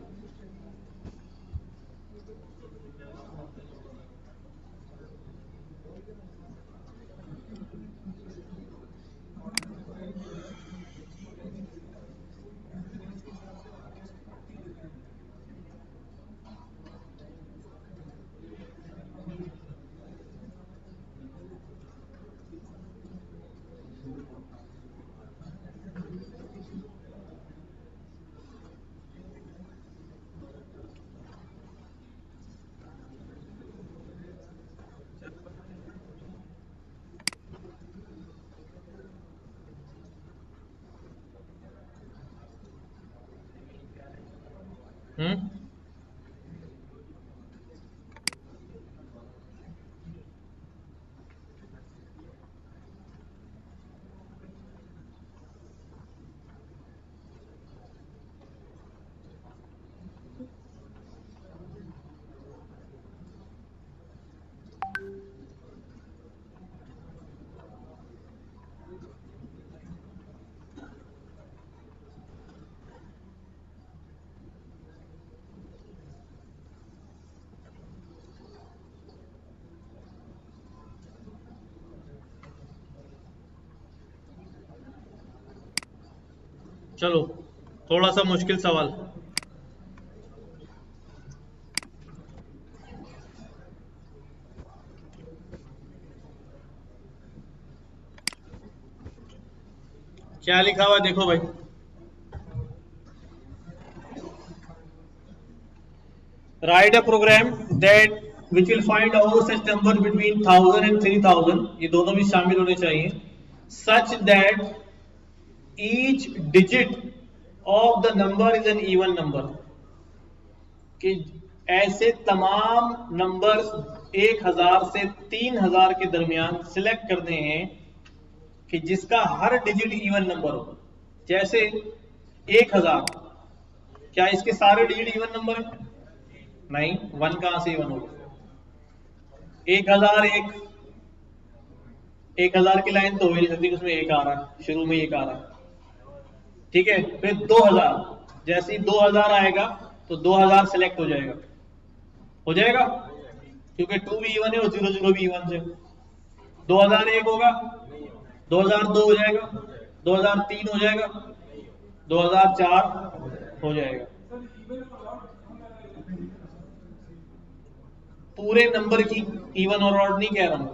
चलो थोड़ा सा मुश्किल सवाल। क्या लिखा हुआ देखो भाई। Write a program that which will find all such number between 1000 and 3000, ये दोनों भी शामिल होने चाहिए, such that each digit of the number is an even number, कि ऐसे तमाम नंबर्स 1000 से 3000 के दरमियान सिलेक्ट करने हैं कि जिसका हर डिजिट इवन नंबर हो। जैसे 1000, क्या इसके सारे डिजिट इवन नंबर है? नहीं, 1 कहां से इवन होगा? 1001, 1000 की लाइन तो हो ही नहीं सकती, उसमें एक आ रहा है, शुरू में एक आ रहा है। ठीक है, फिर 2000, जैसे ही 2000 आएगा तो 2000 सिलेक्ट हो जाएगा, हो जाएगा, क्योंकि 2 भी इवन है और 00 भी इवन से। 2001 होगा, 2002 हो जाएगा, 2003 हो जाएगा, 2004 हो जाएगा। पूरे नंबर की इवन और ऑड नहीं कह रहा हूं।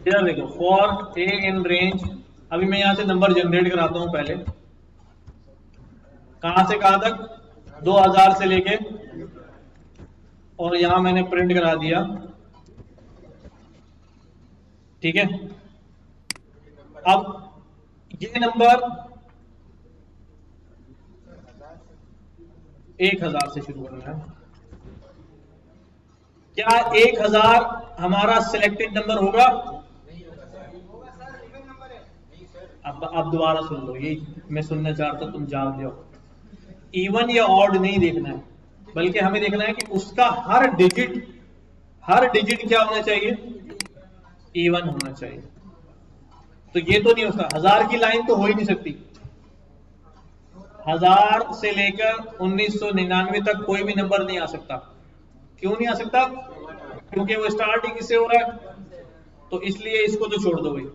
इधर देखो, फॉर ए इन रेंज, अभी मैं यहां से नंबर जनरेट कराता हूं पहले। कहां से कहां तक? 2000 से लेके, और यहां मैंने प्रिंट करा दिया। ठीक है, अब ये नंबर 1000 से शुरू करना है। क्या 1000 हमारा सिलेक्टेड नंबर होगा? अब दोबारा सुन लो, ये मैं सुनना चाहता, तुम जान जाओ। इवन या ऑड नहीं देखना है, बल्कि हमें देखना है कि उसका हर डिजिट क्या होना चाहिए? इवन होना चाहिए। तो ये तो नहीं होता, 1000 की लाइन तो हो ही नहीं सकती। 1000 से लेकर 1999 तक कोई भी नंबर नहीं आ सकता। क्यों नहीं आ सकता? क्योंकि वो स्टार्ट ही किससे हो रहा है, तो इसलिए इसको तो छोड़ दो भाई।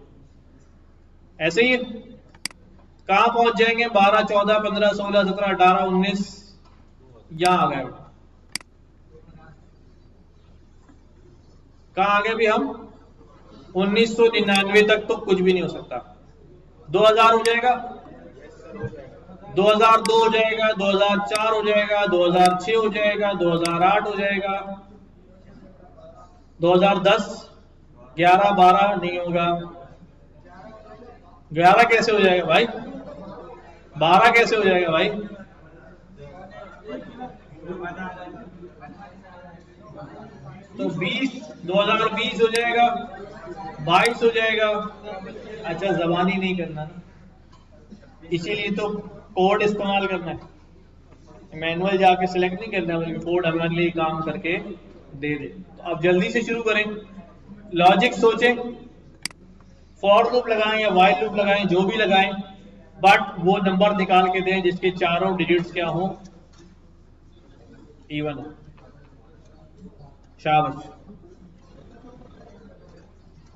ऐसे ही कहां पहुंच जाएंगे? 12, 14, 15, 16, 17, 18, 19, यहां आ गए। कहां आ गए भी हम? 1999 तक तो कुछ भी नहीं हो सकता। 2000 हो जाएगा, 2002 हो जाएगा, 2004 हो जाएगा, 2006 हो जाएगा, 2008 हो जाएगा, 2010, 11, 12 नहीं होगा। 11 कैसे हो जाएगा भाई? 12 कैसे हो जाएगा भाई? तो 2020 हो जाएगा, 22 हो जाएगा। अच्छा, जबानी नहीं करना, इसीलिए तो कोड इस्तेमाल करना है। मैनुअल जाके सिलेक्ट नहीं करना, बल्कि कोड हमारे लिए काम करके दे दे। तो अब जल्दी से शुरू करें, लॉजिक सोचें, फॉर लूप लगाएं या व्हाइल लूप लगाएं, जो भी लगाएं, बट वो नंबर निकाल के दें जिसके चारों डिजिट्स क्या हो? इवन हो। शाबाश।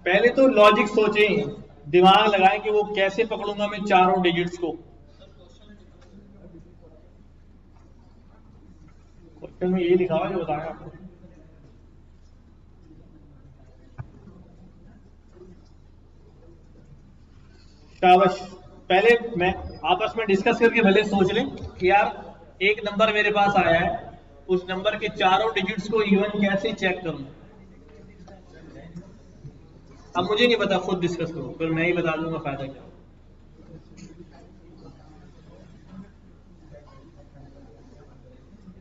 पहले तो लॉजिक सोचें, दिमाग लगाएं कि वो कैसे पकड़ूंगा मैं चारों डिजिट्स को। क्वेश्चन में ये लिखा हुआ जो बताया आपको। शाबाश। पहले मैं आपस में डिस्कस करके भले सोच लें कि यार एक नंबर मेरे पास आया है, उस नंबर के चारों डिजिट्स को इवन कैसे चेक करूं। अब मुझे नहीं पता, खुद डिस्कस करो, फिर मैं ही बता दूंगा फायदा क्या।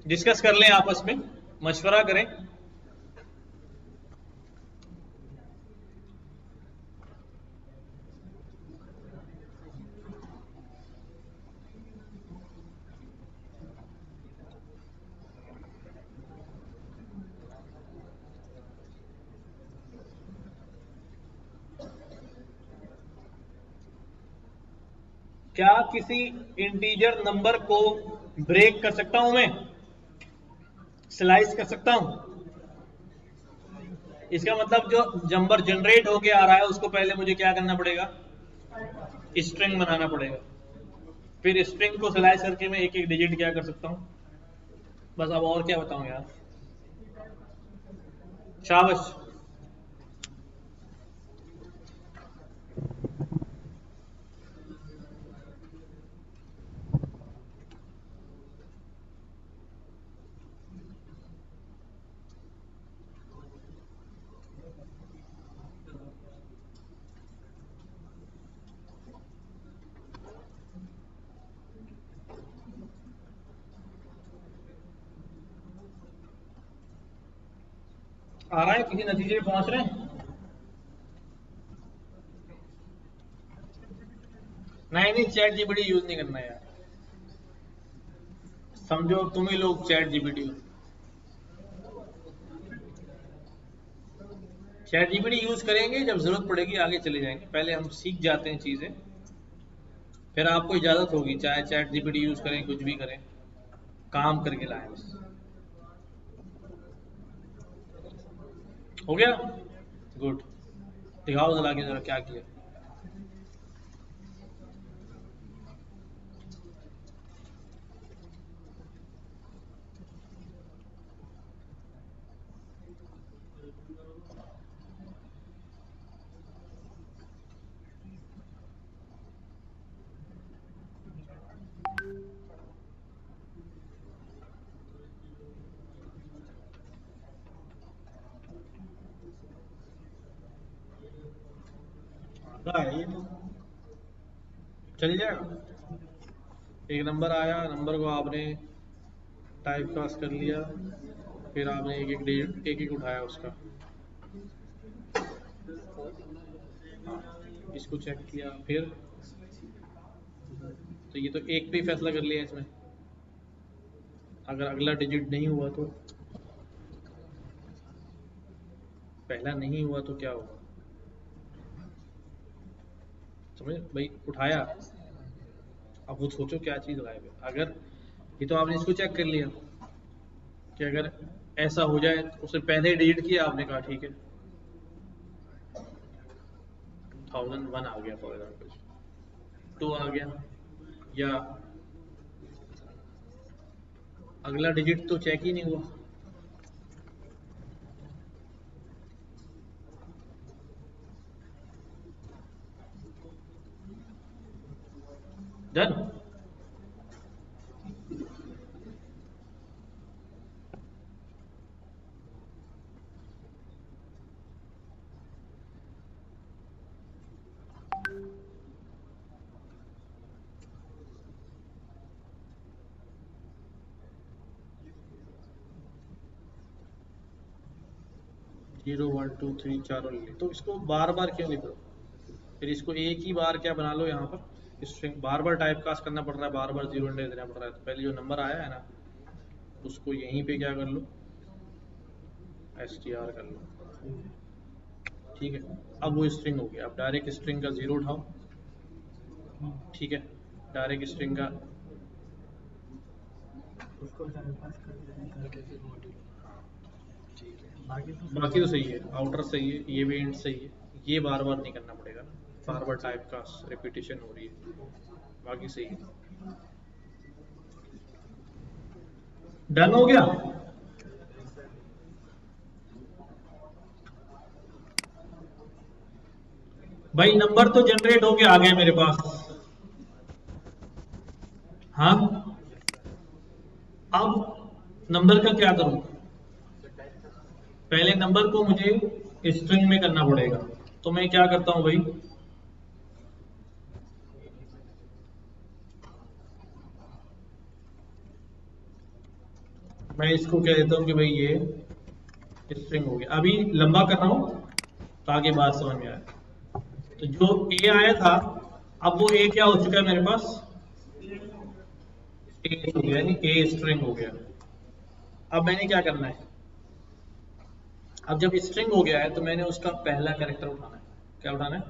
डिस्कस कर लें, आपस में मशवरा करें। क्या किसी इंटीजर नंबर को ब्रेक कर सकता हूं मैं? स्लाइस कर सकता हूं? इसका मतलब जो नंबर जनरेट होके आ रहा है उसको पहले मुझे क्या करना पड़ेगा? स्ट्रिंग बनाना पड़ेगा। फिर स्ट्रिंग को स्लाइस करके मैं एक एक डिजिट क्या कर सकता हूँ, बस अब और क्या बताऊं यार। शाबाश। आ रहा है, किसी नतीजे पे पहुंच रहे हैं? नहीं नहीं, चैट जीपीटी यूज नहीं करना यार। समझो तुम ही लोग चैट जीपीटी हो। चैट जीपीटी यूज करेंगे जब जरूरत पड़ेगी, आगे चले जाएंगे। पहले हम सीख जाते हैं चीजें, फिर आपको इजाजत होगी चाहे चैट जीपीटी यूज करें कुछ भी करें, काम करके लाएं बस। हो गया, गुड। दिखाओ जरा के, जरा क्या किया। है ये तो चल जाएगा। एक नंबर आया, नंबर को आपने टाइप कास्ट कर लिया, फिर आपने एक एक डिजिट एक एक उठाया उसका। हाँ, इसको चेक किया, फिर तो ये तो एक पे ही फैसला कर लिया इसमें। अगर अगला डिजिट नहीं हुआ तो, पहला नहीं हुआ तो क्या होगा, समझ भाई? उठाया, अब वो सोचो क्या चीज़ गायब है। अगर ये तो आपने इसको चेक कर लिया कि अगर ऐसा हो जाए, उससे पहले डिलीट किया आपने, कहा ठीक है 2001 आ गया फॉर एग्जाम्पल, 2 आ गया, या अगला डिजिट तो चेक ही नहीं हुआ। डन। 0 1 2 3 4 ले, तो इसको बार बार क्यों लिख रहे हो? फिर इसको एक ही बार क्या बना लो यहाँ पर, स्ट्रिंग बार बार टाइप कास्ट करना पड़ रहा है, बार बार जीरो इंडेक्स देना पड़ रहा है, तो पहले जो नंबर आया है ना उसको यहीं पे क्या कर लो, str कर लो। ठीक है, अब वो स्ट्रिंग हो गया। अब डायरेक्ट स्ट्रिंग का जीरो उठाओ, ठीक है, डायरेक्ट स्ट्रिंग का उसको करके फिर मॉड्यूल। ठीक है, बाकी तो सही है, आउटर सही है, ये भी एंड सही है। ये बार बार नहीं करना पड़ेगा ना, बार बार टाइप का रिपीटेशन हो रही है, बाकी सही है। डन हो गया। भाई नंबर तो जनरेट होके आ गए मेरे पास। हाँ, अब नंबर का क्या करूं? पहले नंबर को मुझे स्ट्रिंग में करना पड़ेगा, तो मैं क्या करता हूं भाई, मैं इसको कह देता हूं कि भाई ये स्ट्रिंग हो गया। अभी लंबा कर रहा हूं ताकि बात समझ में आए। तो जो ए आया था, अब वो ए क्या हो चुका है मेरे पास, ए हो गया, यानी ए स्ट्रिंग हो गया। अब मैंने क्या करना है, अब जब स्ट्रिंग हो गया है तो मैंने उसका पहला कैरेक्टर उठाना है। क्या उठाना है?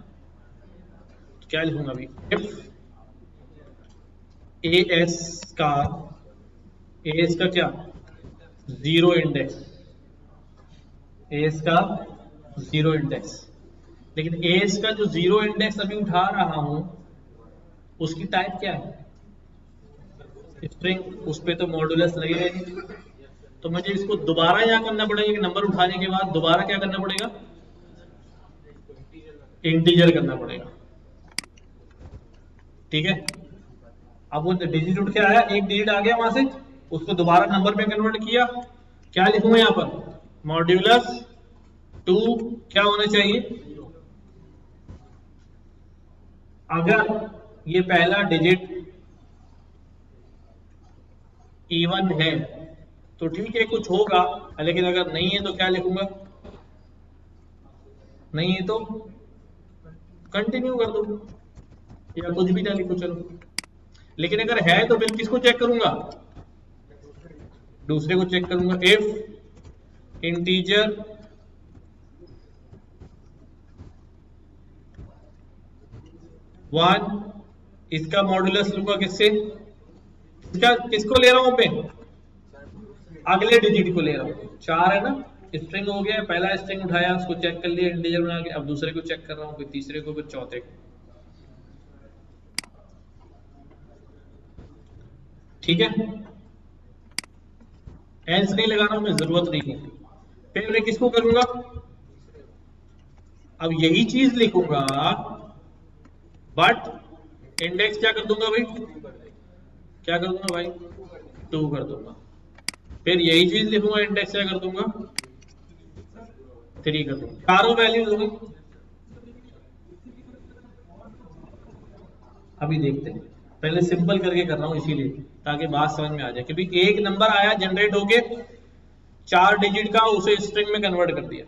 तो क्या लिखूंगा अभी, इफ ए एस का, ए एस का क्या, जीरो इंडेक्स, एस का जीरो इंडेक्स। लेकिन एस का जो जीरो इंडेक्स अभी उठा रहा हूं उसकी टाइप क्या है? स्ट्रिंग। उस पे तो मॉड्यूलस लगेगा ही। तो मुझे इसको दोबारा यहाँ करना पड़ेगा कि नंबर उठाने के बाद दोबारा क्या करना पड़ेगा? इंटीजर करना पड़ेगा। ठीक है। अब वो डिजिट उठ के आया, एक डिजिट आ गया वहां से, उसको दोबारा नंबर में कन्वर्ट किया। क्या लिखूंगा यहाँ पर? मॉड्यूलस 2 क्या होना चाहिए? अगर ये पहला डिजिट इवन है तो ठीक है, कुछ होगा। लेकिन अगर नहीं है तो क्या लिखूंगा? नहीं है तो कंटिन्यू कर दो, या कुछ भी ना लिखो, चलो। लेकिन अगर है तो फिर किसको चेक करूंगा? दूसरे को चेक करूंगा। इफ इंटीजर वन, इसका मॉड्यूलस लूंगा किससे? किसको ले रहा हूं पे? अगले डिजिट को ले रहा हूं। 4 है ना, स्ट्रिंग हो गया, पहला स्ट्रिंग उठाया, उसको चेक कर लिया इंटीजर बना के, अब दूसरे को चेक कर रहा हूं, फिर तीसरे को, फिर चौथे को। ठीक है। एल्स नहीं लगाना, हमें जरूरत नहीं है। फिर मैं किसको करूंगा? अब यही चीज लिखूंगा, बट इंडेक्स क्या कर दूंगा भाई? क्या कर दूंगा भाई? 2 कर दूंगा। फिर यही चीज लिखूंगा, इंडेक्स क्या कर दूंगा? 3 कर दूंगा। चारों वैल्यूज होंगी। अभी देखते हैं, पहले सिंपल करके कर रहा हूं इसीलिए, ताकि बात समझ में आ जाए। क्योंकि एक नंबर आया जनरेट होके 4 डिजिट का, उसे स्ट्रिंग में कन्वर्ट कर दिया।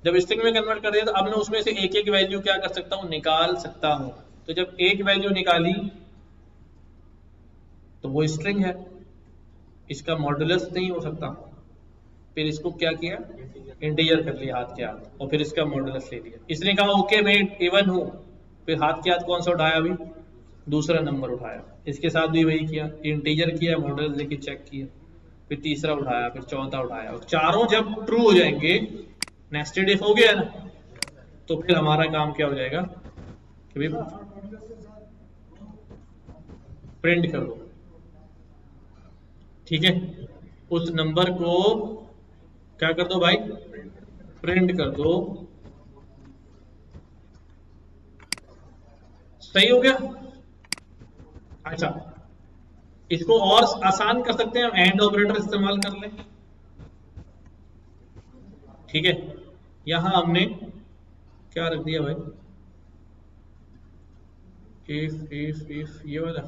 जब स्ट्रिंग में कन्वर्ट कर दिया तो अब मैं उसमें से एक एक वैल्यू क्या कर सकता हूं? निकाल सकता हूं। तो जब एक वैल्यू निकाली तो वो स्ट्रिंग है, इसका मॉड्यूलस नहीं हो सकता। फिर इसको क्या किया? इंटीजर कर लिया हाथ के हाथ, और फिर इसका मॉड्यूलस ले लिया। इसने कहा ओके मैं इवन हूं, फिर हाथ के हाथ कौन सा उठाया? अभी दूसरा नंबर उठाया। इसके साथ भी वही किया, इंटीजर किया, मॉड्यूलस लेके चेक किया, फिर तीसरा उठाया, फिर चौथा उठाया। और चारों जब ट्रू हो जाएंगे, नेस्टेड इफ हो गया ना, तो फिर हमारा काम क्या हो जाएगा कि प्रिंट कर दो। ठीक है, उस नंबर को क्या कर दो भाई? प्रिंट कर दो। सही हो गया। अच्छा, इसको और आसान कर सकते हैं, हम एंड ऑपरेटर इस्तेमाल कर लें। ठीक है, यहां हमने क्या रख दिया भाई? इफ ये वाला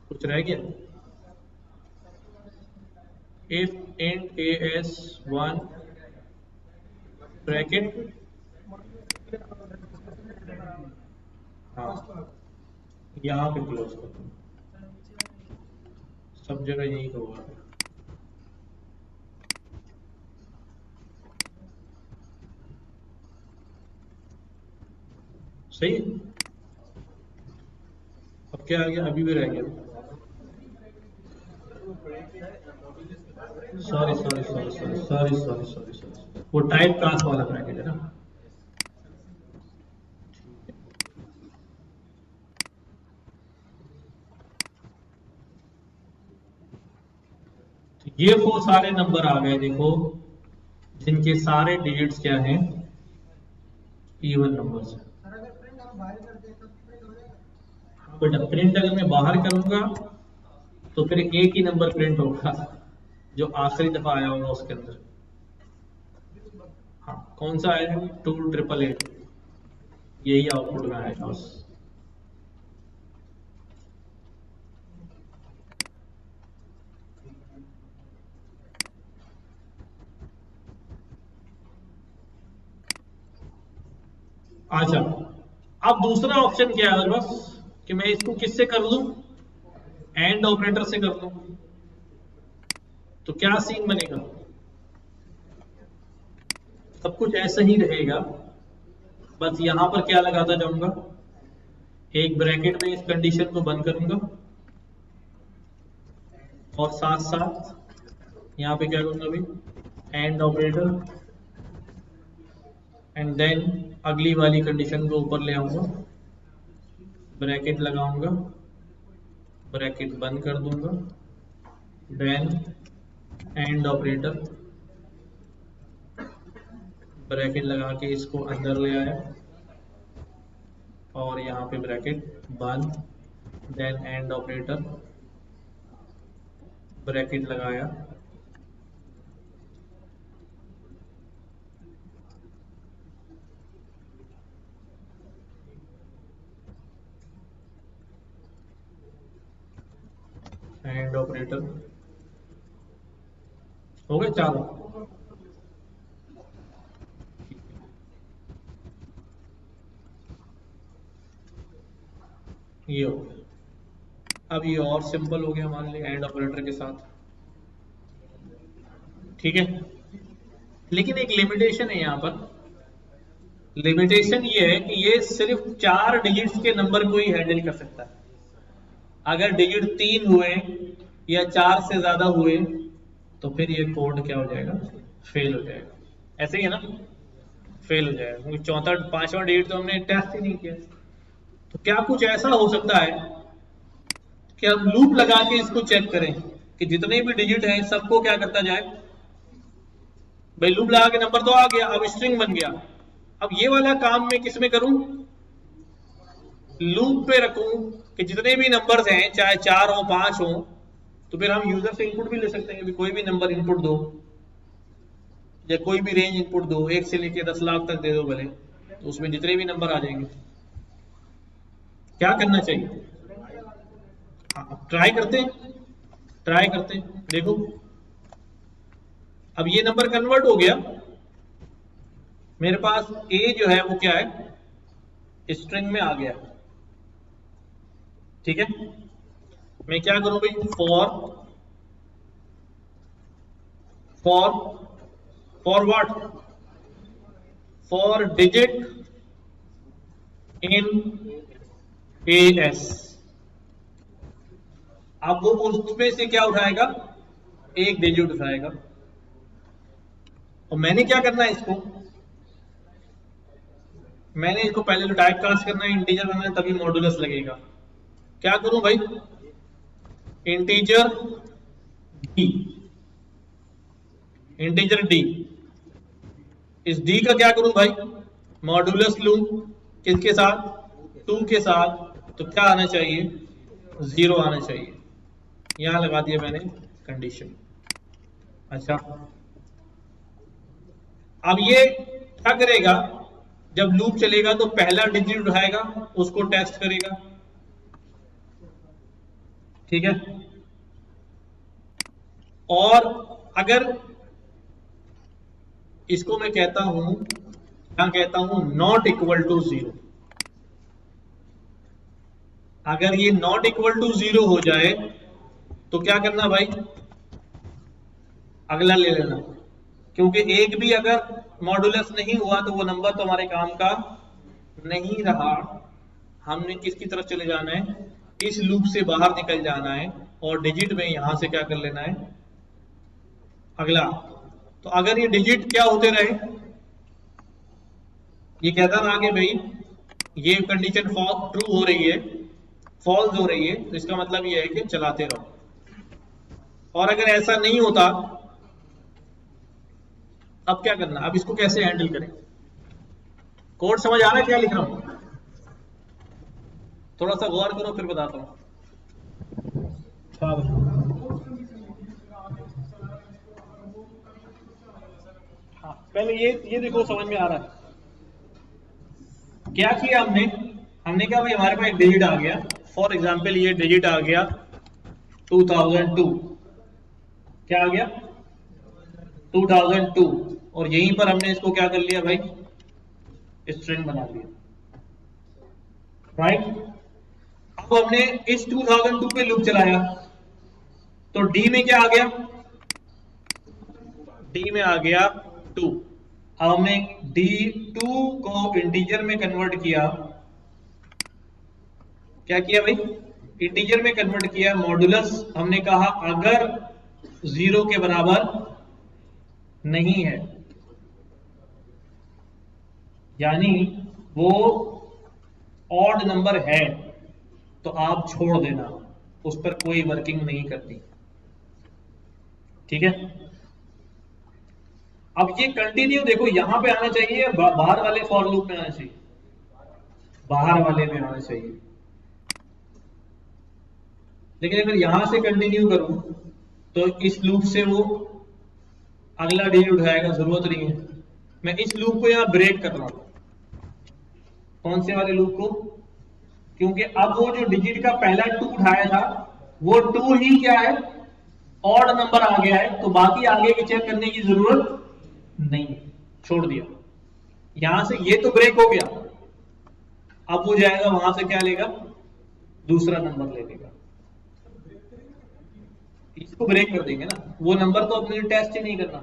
कुछ रह गया। इफ इंट as1 ब्रैकेट, हाँ, यहाँ पे क्लोज कर दो। सब जगह यही होगा। सही। अब क्या आ गया? अभी भी रह गया। सॉरी, वो टाइप कास्ट वाला ब्रैकेट है ना। तो ये वो सारे नंबर आ गए, देखो, जिनके सारे डिजिट्स क्या हैं? इवन नंबर्स हैं। बेटा प्रिंट अगर मैं बाहर करूंगा तो फिर एक ही नंबर प्रिंट होगा, जो आखिरी दफा आया होगा उसके अंदर। हाँ, कौन सा आएगा? 2888, यही आउटपुट में आएगा बस। अच्छा, अब दूसरा ऑप्शन क्या है मेरे पास कि मैं इसको किससे कर लूं? एंड ऑपरेटर से कर लूं। तो क्या सीन बनेगा? सब कुछ ऐसा ही रहेगा, बस यहां पर क्या लगाता जाऊंगा? एक ब्रैकेट में इस कंडीशन को बंद करूंगा, और साथ साथ यहां पे क्या करूंगा भाई? And operator. एंड देन अगली वाली कंडीशन को ऊपर ले आऊंगा, ब्रैकेट लगाऊंगा, ब्रैकेट बंद कर दूंगा, देन एंड ऑपरेटर, ब्रैकेट लगा के इसको अंदर ले आया और यहाँ पे ब्रैकेट बंद, देन एंड ऑपरेटर, ब्रैकेट लगाया, एंड ऑपरेटर, हो गए चारों। ये हो गया। अब ये और सिंपल हो गया हमारे लिए एंड ऑपरेटर के साथ, ठीक है। लेकिन एक लिमिटेशन है यहाँ पर, लिमिटेशन ये है कि ये सिर्फ 4 डिजिट्स के नंबर को ही हैंडल कर सकता है। अगर डिजिट 3 हुए या 4 से ज्यादा हुए तो फिर ये कोड क्या हो जाएगा, फेल हो जाएगा। ऐसे ही है ना, फेल हो जाएगा, क्योंकि चौथा 5वां डिजिट तो हमने टेस्ट ही नहीं किया। तो क्या कुछ ऐसा हो सकता है कि हम लूप लगा के इसको चेक करें कि जितने भी डिजिट हैं सबको क्या करता जाए, भाई लूप लगा के नंबर तो आ गया, अब स्ट्रिंग बन गया। अब ये वाला काम मैं किस में करूं, लूप पे रखूं कि जितने भी नंबर्स हैं चाहे 4 हो 5 हो, तो फिर हम यूजर से इनपुट भी ले सकते हैं कि कोई भी नंबर इनपुट दो या कोई भी रेंज इनपुट दो, 1 से लेके 10 लाख तक दे दो भले, तो उसमें जितने भी नंबर आ जाएंगे। क्या करना चाहिए, ट्राई करते हैं, ट्राई करते हैं। देखो अब ये नंबर कन्वर्ट हो गया, मेरे पास ए जो है वो क्या है, स्ट्रिंग में आ गया, ठीक है। मैं क्या करूं भाई, for what, for digit in S. अब वो उसमें से क्या उठाएगा, एक डिजिट उठाएगा। और मैंने क्या करना है, इसको मैंने इसको पहले तो टाइप कास्ट करना है, इंटीजर करना है, तभी मॉडुलस लगेगा। क्या करूं भाई, इंटीजर डी, इंटीजर डी, इस डी का क्या करूं भाई, मॉडुलस लूं, किसके साथ, 2 के साथ। तो क्या आना चाहिए, 0 आना चाहिए। यहां लगा दिया मैंने कंडीशन। अच्छा अब ये क्या करेगा, जब लूप चलेगा तो पहला डिजिट उठाएगा, उसको टेस्ट करेगा, ठीक है। और अगर इसको मैं कहता हूं, क्या कहता हूं, नॉट इक्वल टू 0, अगर ये नॉट इक्वल टू 0 हो जाए तो क्या करना भाई, अगला ले लेना, क्योंकि एक भी अगर मॉडुलस नहीं हुआ तो वो नंबर तो हमारे काम का नहीं रहा। हमने किसकी तरफ चले जाना है, इस लूप से बाहर निकल जाना है और डिजिट में यहां से क्या कर लेना है, अगला। तो अगर ये डिजिट क्या होते रहे, ये कहता रहा कि भाई ये कंडीशन ट्रू हो रही है, फॉल्स हो रही है, तो इसका मतलब ये है कि चलाते रहो। और अगर ऐसा नहीं होता, अब क्या करना, अब इसको कैसे हैंडल करें, कोड समझ आ रहा है क्या लिख रहा हूं, थोड़ा सा गौर करो फिर बताता हूं। हाँ पहले ये देखो समझ में आ रहा है, क्या किया हमने, हमने कहा भाई हमारे पास एक डिजिट आ गया, फॉर एग्जांपल ये डिजिट आ गया 2002, क्या आ गया 2002, और यहीं पर हमने इसको क्या कर लिया भाई, स्ट्रिंग बना लिया, राइट। अब हमने इस 2002 पे लूप चलाया, तो डी में क्या आ गया, डी में आ गया 2। अब हमने D2 को इंटीजर में कन्वर्ट किया, क्या किया भाई, इंटीजर में कन्वर्ट किया। मॉडुलस हमने कहा अगर 0 के बराबर नहीं है, यानी वो ऑड नंबर है तो आप छोड़ देना, उस पर कोई वर्किंग नहीं करती। ठीक है, अब ये कंटिन्यू देखो यहां पे आना चाहिए, बाहर वाले फॉर लूप में आना चाहिए, बाहर वाले में आना चाहिए। लेकिन अगर यहां से कंटिन्यू करूं तो इस लूप से वो अगला डिजिट उठाएगा, जरूरत नहीं है। मैं इस लूप को यहां ब्रेक कर रहा हूं। कौन से वाले लूप को? क्योंकि अब वो जो डिजिट का पहला 2 उठाया था वो 2 ही क्या है, ऑड नंबर आ गया है, तो बाकी आगे की चेक करने की जरूरत नहीं, छोड़ दिया। यहां से ये तो ब्रेक हो गया, अब वो जाएगा वहां से क्या लेगा, दूसरा नंबर ले लेगा, इसको ब्रेक कर देंगे ना, वो नंबर तो अपने टेस्ट ही नहीं करना।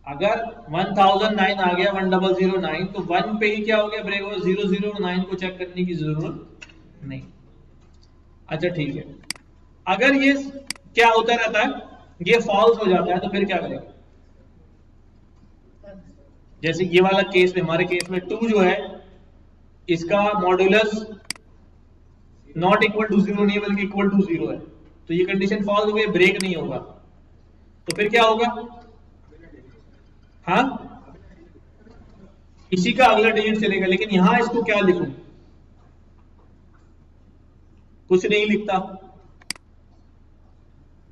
अगर 1009 आ गया 1009 तो 1 पे ही क्या हो गया, ब्रेक हो गया, 00 और 9 को चेक करने की जरूरत नहीं। अच्छा ठीक है, अगर ये क्या होता रहता है, ये फॉल्स हो जाता है तो फिर क्या करेंगे? जैसे ये वाला केस में, हमारे केस में 2 जो है इसका मॉड्यूलस नॉट इक्वल टू 0 नहीं बल्कि इक्वल टू 0 है, तो ये कंडीशन फॉल्स हो गई, ब्रेक नहीं होगा, तो फिर क्या होगा? हाँ, इसी का अगला डिजिट चलेगा। लेकिन यहां इसको क्या लिखूं? कुछ नहीं लिखता,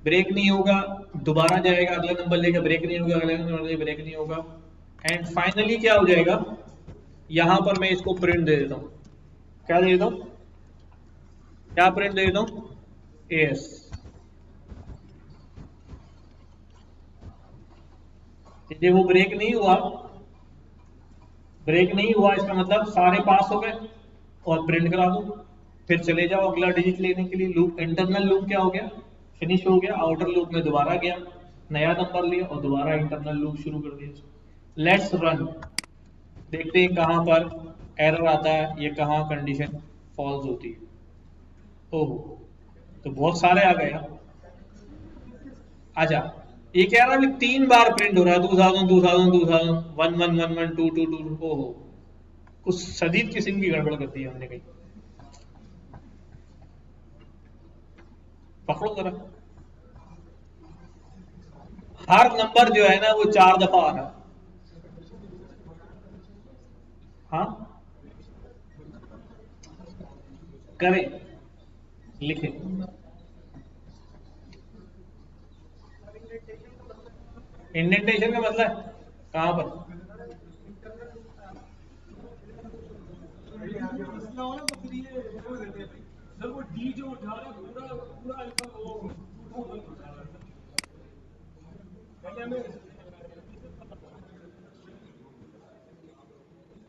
ब्रेक नहीं होगा, दोबारा जाएगा अगला नंबर लेकर, ब्रेक नहीं होगा, अगला नंबर लेकर ब्रेक नहीं होगा, एंड फाइनली क्या हो जाएगा, यहां पर मैं इसको प्रिंट दे देता हूं। क्या दे देता हूं? क्या प्रिंट दे देता हूं? एस। वो ब्रेक नहीं हुआ, ब्रेक नहीं हुआ इसका मतलब सारे पास हो गए, और प्रिंट करा दो, फिर चले जाओ अगला डिजिट लेने के लिए। लूप, इंटरनल लूप क्या हो गया, फिनिश हो गया, आउटर लूप में दोबारा गया, नया नंबर लिया और दोबारा इंटरनल लूप शुरू कर दिया। लेट्स रन, देखते हैं कहां पर एरर आता है, ये कहां कंडीशन फॉल्स होती है। ओहो, तो बहुत सारे आ गए। अच्छा, ये कह रहा है 3 बार प्रिंट हो रहा है, 2000 2000 2000 1 1 1 1 2 2 2। ओहो, कुछ शदीद किस्म की गड़बड़ कर दी हमने कहीं। पकड़ो जरा, हर नंबर जो है ना वो 4 दफा आ रहा है। हाँ, करें, लिखें। इंडेंटेशन का मतलब कहां पर?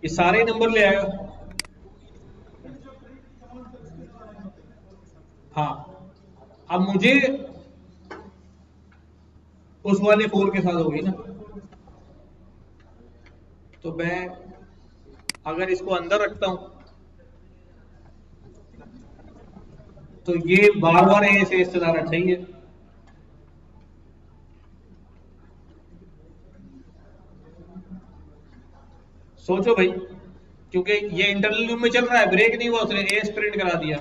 ये सारे नंबर ले आएगा। हाँ, अब मुझे उस वाले 4 के साथ होगी ना, तो मैं अगर इसको अंदर रखता हूं तो ये बार बार ऐसे चला रहा, सही है। सोचो भाई, क्योंकि ये इंटरनल लूप में चल रहा है, ब्रेक नहीं हुआ, उसने एस प्रिंट करा दिया।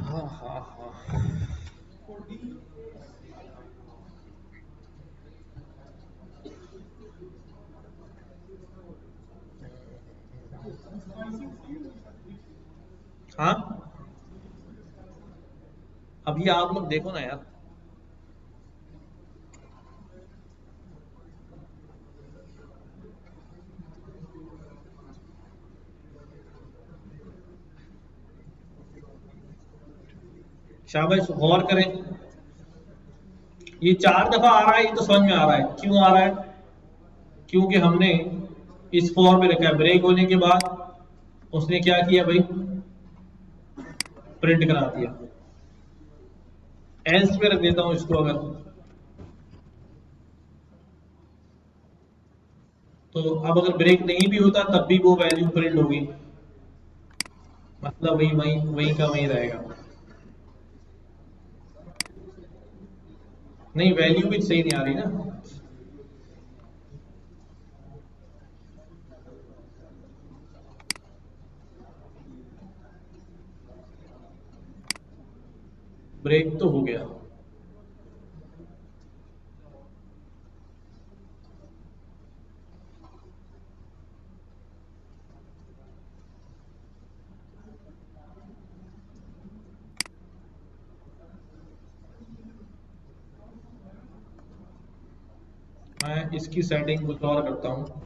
हाँ हाँ हाँ, हाँ, अब ये आप लोग देखो ना यार, शाबाश, गौर करें। ये 4 दफा आ रहा है, ये तो समझ में आ रहा है क्यों आ रहा है, क्योंकि हमने इस फॉर्म में रखा है। ब्रेक होने के बाद उसने क्या किया भाई, प्रिंट करा दिया। एल्स पे रख देता हूं इसको, अगर तो अब अगर ब्रेक नहीं भी होता तब भी वो वैल्यू प्रिंट होगी, मतलब वही वही वही का वही रहेगा। नहीं, वैल्यू भी सही नहीं आ रही ना। ब्रेक तो हो गया। मैं इसकी सेटिंग कुछ और करता हूँ।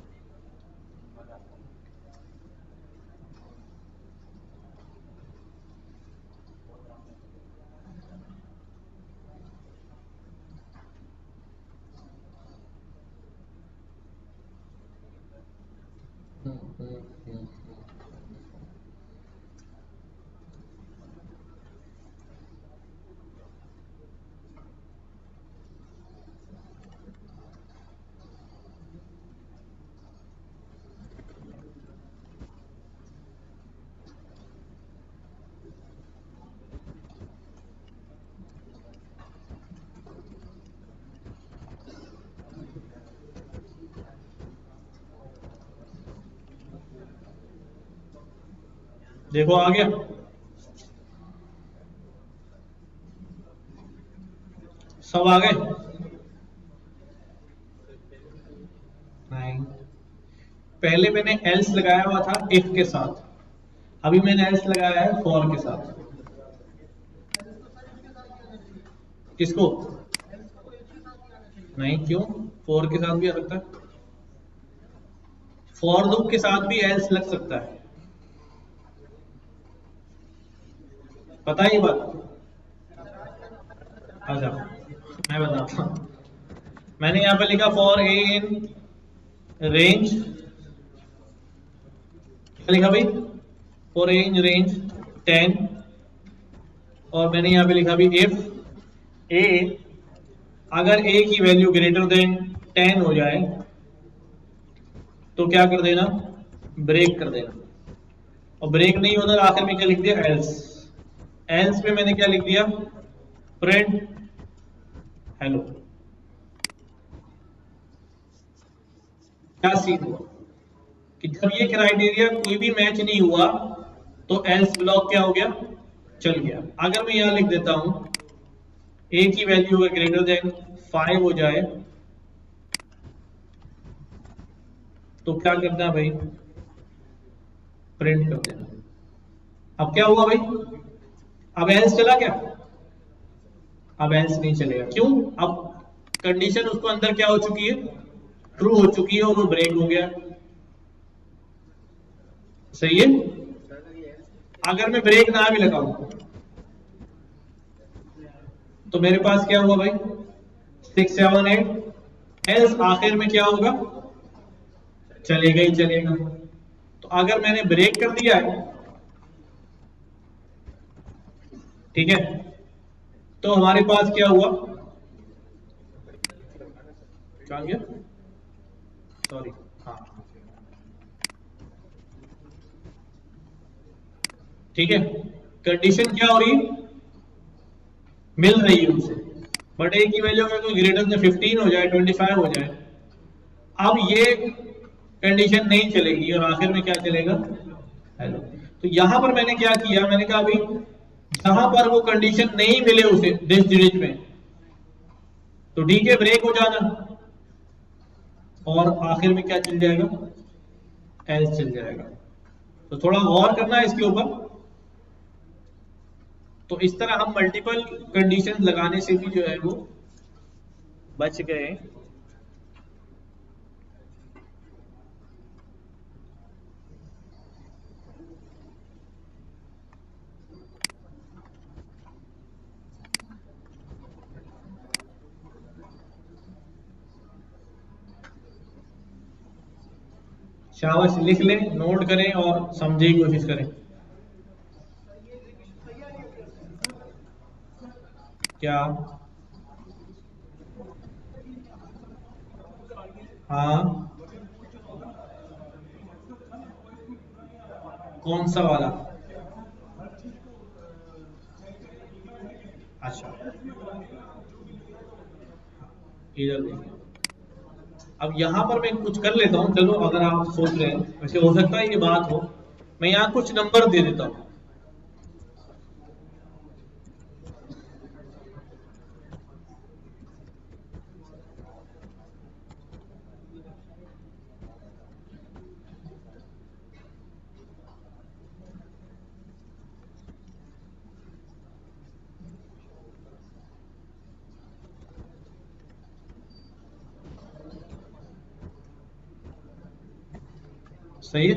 देखो आ गया। सब आ गए। नहीं, पहले मैंने एल्स लगाया हुआ था इफ के साथ, अभी मैंने एल्स लगाया है फॉर के साथ। किसको? नहीं, क्यों? फॉर के साथ भी आ सकता है, फॉर लूप के साथ भी एल्स लग सकता है। पता है ये बात? अच्छा, मैं बताता हूँ। मैंने यहाँ पे लिखा फॉर ए इन रेंज, क्या लिखा भाई? फॉर ए इन रेंज 10, और मैंने यहाँ पे लिखा भी इफ ए, अगर ए की वैल्यू ग्रेटर देन 10 हो जाए तो क्या कर देना? ब्रेक कर देना। और ब्रेक नहीं होता तो आखिर में क्या लिख दिया? एल्स। एल्स में मैंने क्या लिख दिया? Print hello. क्या सीन हुआ कि जब ये क्राइटेरिया कोई भी मैच नहीं हुआ तो एल्स ब्लॉक क्या हो गया? चल गया। अगर मैं यहां लिख देता हूं ए की वैल्यू अगर ग्रेटर देन 5 हो जाए तो क्या करना है भाई? प्रिंट कर देना। अब क्या हुआ भाई? अब एल्स चला क्या? अब एल्स नहीं चलेगा। क्यों? अब कंडीशन उसको अंदर क्या हो चुकी है? ट्रू हो चुकी है, और वो ब्रेक हो गया। सही है। अगर मैं ब्रेक ना भी लगाऊं तो मेरे पास क्या हुआ भाई? 6 7 8, एल्स आखिर में क्या होगा? चलेगा ही चलेगा। तो अगर मैंने ब्रेक कर दिया है, ठीक है, तो हमारे पास क्या हुआ? क्या गया? सॉरी, हाँ, ठीक है। कंडीशन क्या हो रही है? मिल रही है उसे, बट ए की वैल्यू अगर कोई ग्रेटर देन 15 हो जाए, 25 हो जाए, अब ये कंडीशन नहीं चलेगी और आखिर में क्या चलेगा? हेलो। तो यहां पर मैंने क्या किया? मैंने कहा अभी जहां पर वो कंडीशन नहीं मिले उसे दिस डिजिट में, तो डी के ब्रेक हो जाना, और आखिर में क्या चल जाएगा? एल्स चल जाएगा। तो थोड़ा गौर करना है इसके ऊपर। तो इस तरह हम मल्टीपल कंडीशन लगाने से भी जो है वो बच गए। शाबाश, लिख लें, नोट करें और समझने की कोशिश करें। क्या? हाँ, कौन सा वाला? अच्छा, इधर देखिए, अब यहाँ पर मैं कुछ कर लेता हूँ, चलो अगर आप सोच रहे हैं, वैसे हो सकता है ये बात हो, मैं यहाँ कुछ नंबर दे देता हूँ। सही है।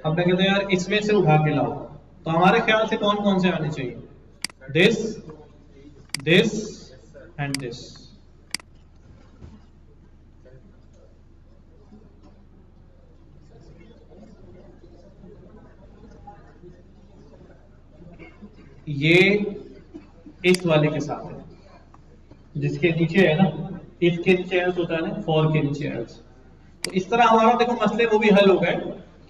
अब मैं कहता हूँ यार इसमें से उठा के लाओ, तो हमारे ख्याल से कौन कौन से आने चाहिए? This, this and this. ये इस वाले के साथ है, जिसके नीचे है ना, इसके नीचे एल्स होता है ना, फॉर के नीचे एल्स। तो इस तरह हमारा देखो मसले वो भी हल हो गए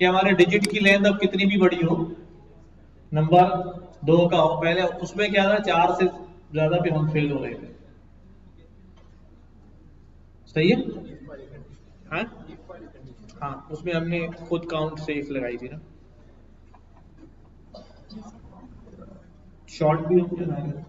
कि हमारे डिजिट की लेंथ अब कितनी भी बड़ी हो, नंबर 2 का हो। पहले उसमें क्या था, 4 से ज्यादा भी हम फेल हो रहे थे। सही है। हाँ हाँ, उसमें हमने खुद काउंट से इफ लगाई थी ना, शॉर्ट भी होते हैं।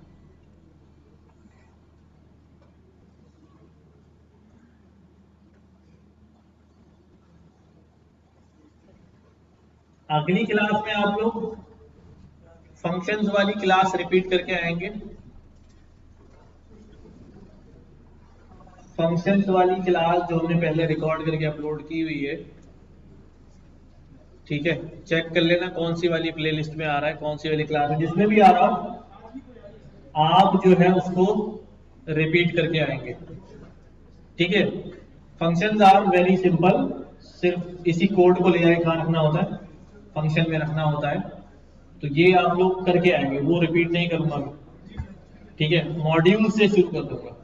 अगली क्लास में आप लोग फंक्शंस वाली क्लास रिपीट करके आएंगे। फंक्शंस वाली क्लास जो हमने पहले रिकॉर्ड करके अपलोड की हुई है, ठीक है, चेक कर लेना कौन सी वाली प्लेलिस्ट में आ रहा है, कौन सी वाली क्लास में, जिसमें भी आ रहा हो आप जो है उसको रिपीट करके आएंगे। ठीक है, फंक्शंस आर वेरी सिंपल, सिर्फ इसी कोड को ले जाके कहाँ रखना होता है, फंक्शन में रखना होता है। तो ये आप लोग करके आएंगे, वो रिपीट नहीं करूंगा मैं। ठीक है, मॉड्यूल से शुरू कर दूंगा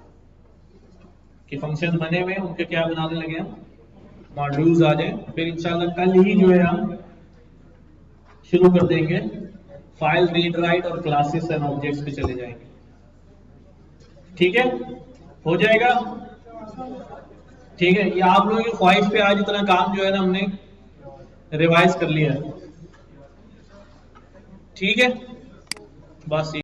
कि फंक्शन बने हुए उनके क्या बनाने लगे हम, मॉड्यूल्स आ जाए, फिर इंशाल्लाह कल ही जो है हम शुरू कर देंगे फाइल रीड राइट और क्लासेस एंड ऑब्जेक्ट्स पे चले जाएंगे। ठीक है, हो जाएगा। ठीक है, ये आप लोगों की ख्वाहिश पे आज इतना काम जो है ना हमने रिवाइज कर लिया है। ठीक है, बस